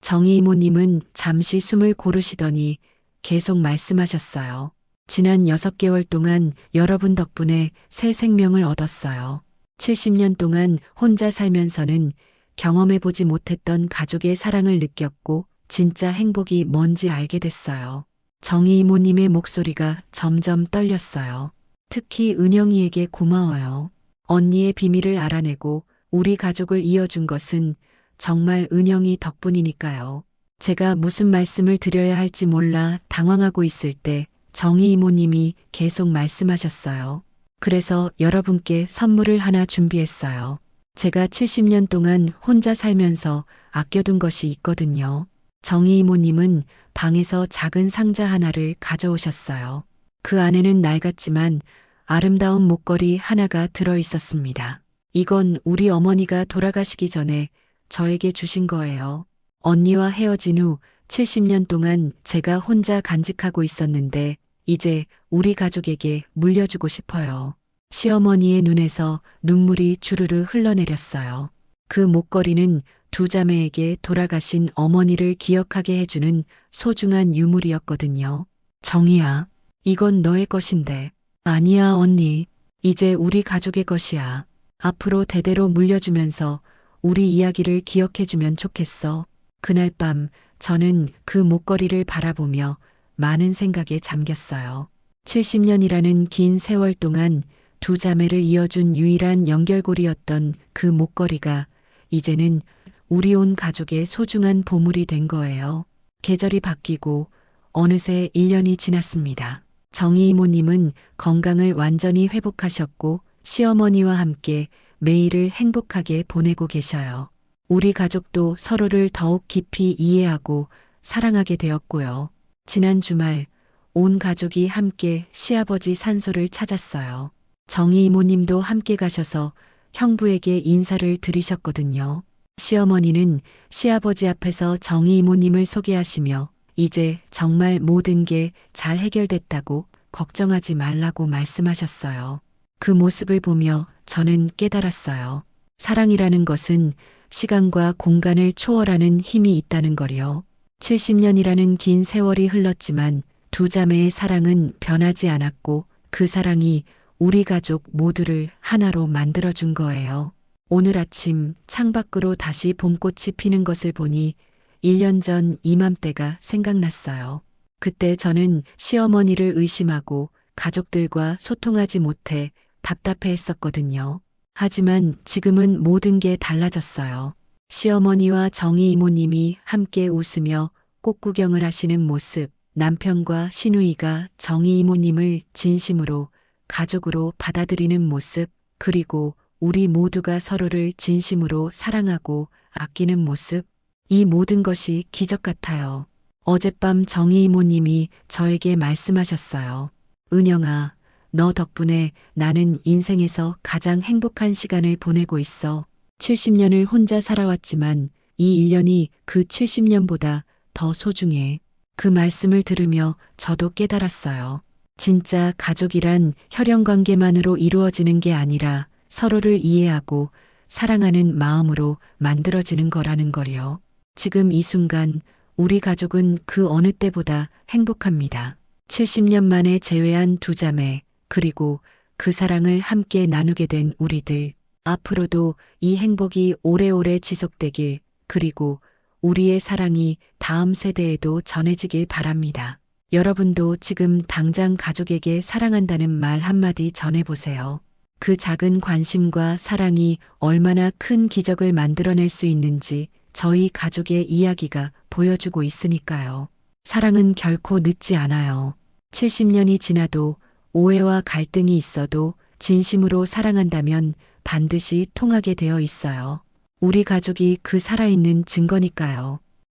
S2: 정희 이모님은 잠시 숨을 고르시더니 계속 말씀하셨어요. 지난 6개월 동안 여러분 덕분에 새 생명을 얻었어요. 70년 동안 혼자 살면서는 경험해보지 못했던 가족의 사랑을 느꼈고 진짜 행복이 뭔지 알게 됐어요. 정희 이모님의 목소리가 점점 떨렸어요. 특히 은영이에게 고마워요. 언니의 비밀을 알아내고 우리 가족을 이어준 것은 정말 은영이 덕분이니까요. 제가 무슨 말씀을 드려야 할지 몰라 당황하고 있을 때 정희 이모님이 계속 말씀하셨어요. 그래서 여러분께 선물을 하나 준비했어요. 제가 70년 동안 혼자 살면서 아껴둔 것이 있거든요. 정희 이모님은 방에서 작은 상자 하나를 가져오셨어요. 그 안에는 낡았지만 아름다운 목걸이 하나가 들어 있었습니다. 이건 우리 어머니가 돌아가시기 전에 저에게 주신 거예요. 언니와 헤어진 후 70년 동안 제가 혼자 간직하고 있었는데 이제 우리 가족에게 물려주고 싶어요. 시어머니의 눈에서 눈물이 주르르 흘러내렸어요. 그 목걸이는 두 자매에게 돌아가신 어머니를 기억하게 해주는 소중한 유물이었거든요. 정희야, 이건 너의 것인데. 아니야, 언니. 이제 우리 가족의 것이야. 앞으로 대대로 물려주면서 우리 이야기를 기억해주면 좋겠어. 그날 밤 저는 그 목걸이를 바라보며 많은 생각에 잠겼어요. 70년이라는 긴 세월 동안 두 자매를 이어준 유일한 연결고리였던 그 목걸이가 이제는 우리 온 가족의 소중한 보물이 된 거예요. 계절이 바뀌고 어느새 1년이 지났습니다. 정희 이모님은 건강을 완전히 회복하셨고 시어머니와 함께 매일을 행복하게 보내고 계셔요. 우리 가족도 서로를 더욱 깊이 이해하고 사랑하게 되었고요. 지난 주말 온 가족이 함께 시아버지 산소를 찾았어요. 정희 이모님도 함께 가셔서 형부에게 인사를 드리셨거든요. 시어머니는 시아버지 앞에서 정희 이모님을 소개하시며 이제 정말 모든 게 잘 해결됐다고 걱정하지 말라고 말씀하셨어요. 그 모습을 보며 저는 깨달았어요. 사랑이라는 것은 시간과 공간을 초월하는 힘이 있다는 거요. 70년이라는 긴 세월이 흘렀지만 두 자매의 사랑은 변하지 않았고 그 사랑이 우리 가족 모두를 하나로 만들어준 거예요. 오늘 아침 창밖으로 다시 봄꽃이 피는 것을 보니 1년 전 이맘때가 생각났어요. 그때 저는 시어머니를 의심하고 가족들과 소통하지 못해 답답해했었거든요. 하지만 지금은 모든 게 달라졌어요. 시어머니와 정희 이모님이 함께 웃으며 꽃 구경을 하시는 모습, 남편과 시누이가 정희 이모님을 진심으로 가족으로 받아들이는 모습, 그리고 우리 모두가 서로를 진심으로 사랑하고 아끼는 모습, 이 모든 것이 기적 같아요. 어젯밤 정희 이모님이 저에게 말씀하셨어요. 은영아, 너 덕분에 나는 인생에서 가장 행복한 시간을 보내고 있어. 70년을 혼자 살아왔지만 이 1년이 그 70년보다 더 소중해. 그 말씀을 들으며 저도 깨달았어요. 진짜 가족이란 혈연 관계만으로 이루어지는 게 아니라 서로를 이해하고 사랑하는 마음으로 만들어지는 거라는 거요. 지금 이 순간 우리 가족은 그 어느 때보다 행복합니다. 70년 만에 재회한 두 자매, 그리고 그 사랑을 함께 나누게 된 우리들. 앞으로도 이 행복이 오래오래 지속되길, 그리고 우리의 사랑이 다음 세대에도 전해지길 바랍니다. 여러분도 지금 당장 가족에게 사랑한다는 말 한마디 전해보세요. 그 작은 관심과 사랑이 얼마나 큰 기적을 만들어낼 수 있는지 저희 가족의 이야기가 보여주고 있으니까요. 사랑은 결코 늦지 않아요. 70년이 지나도 오해와 갈등이 있어도 진심으로 사랑한다면 반드시 통하게 되어 있어요. 우리 가족이 그 살아있는 증거니까요.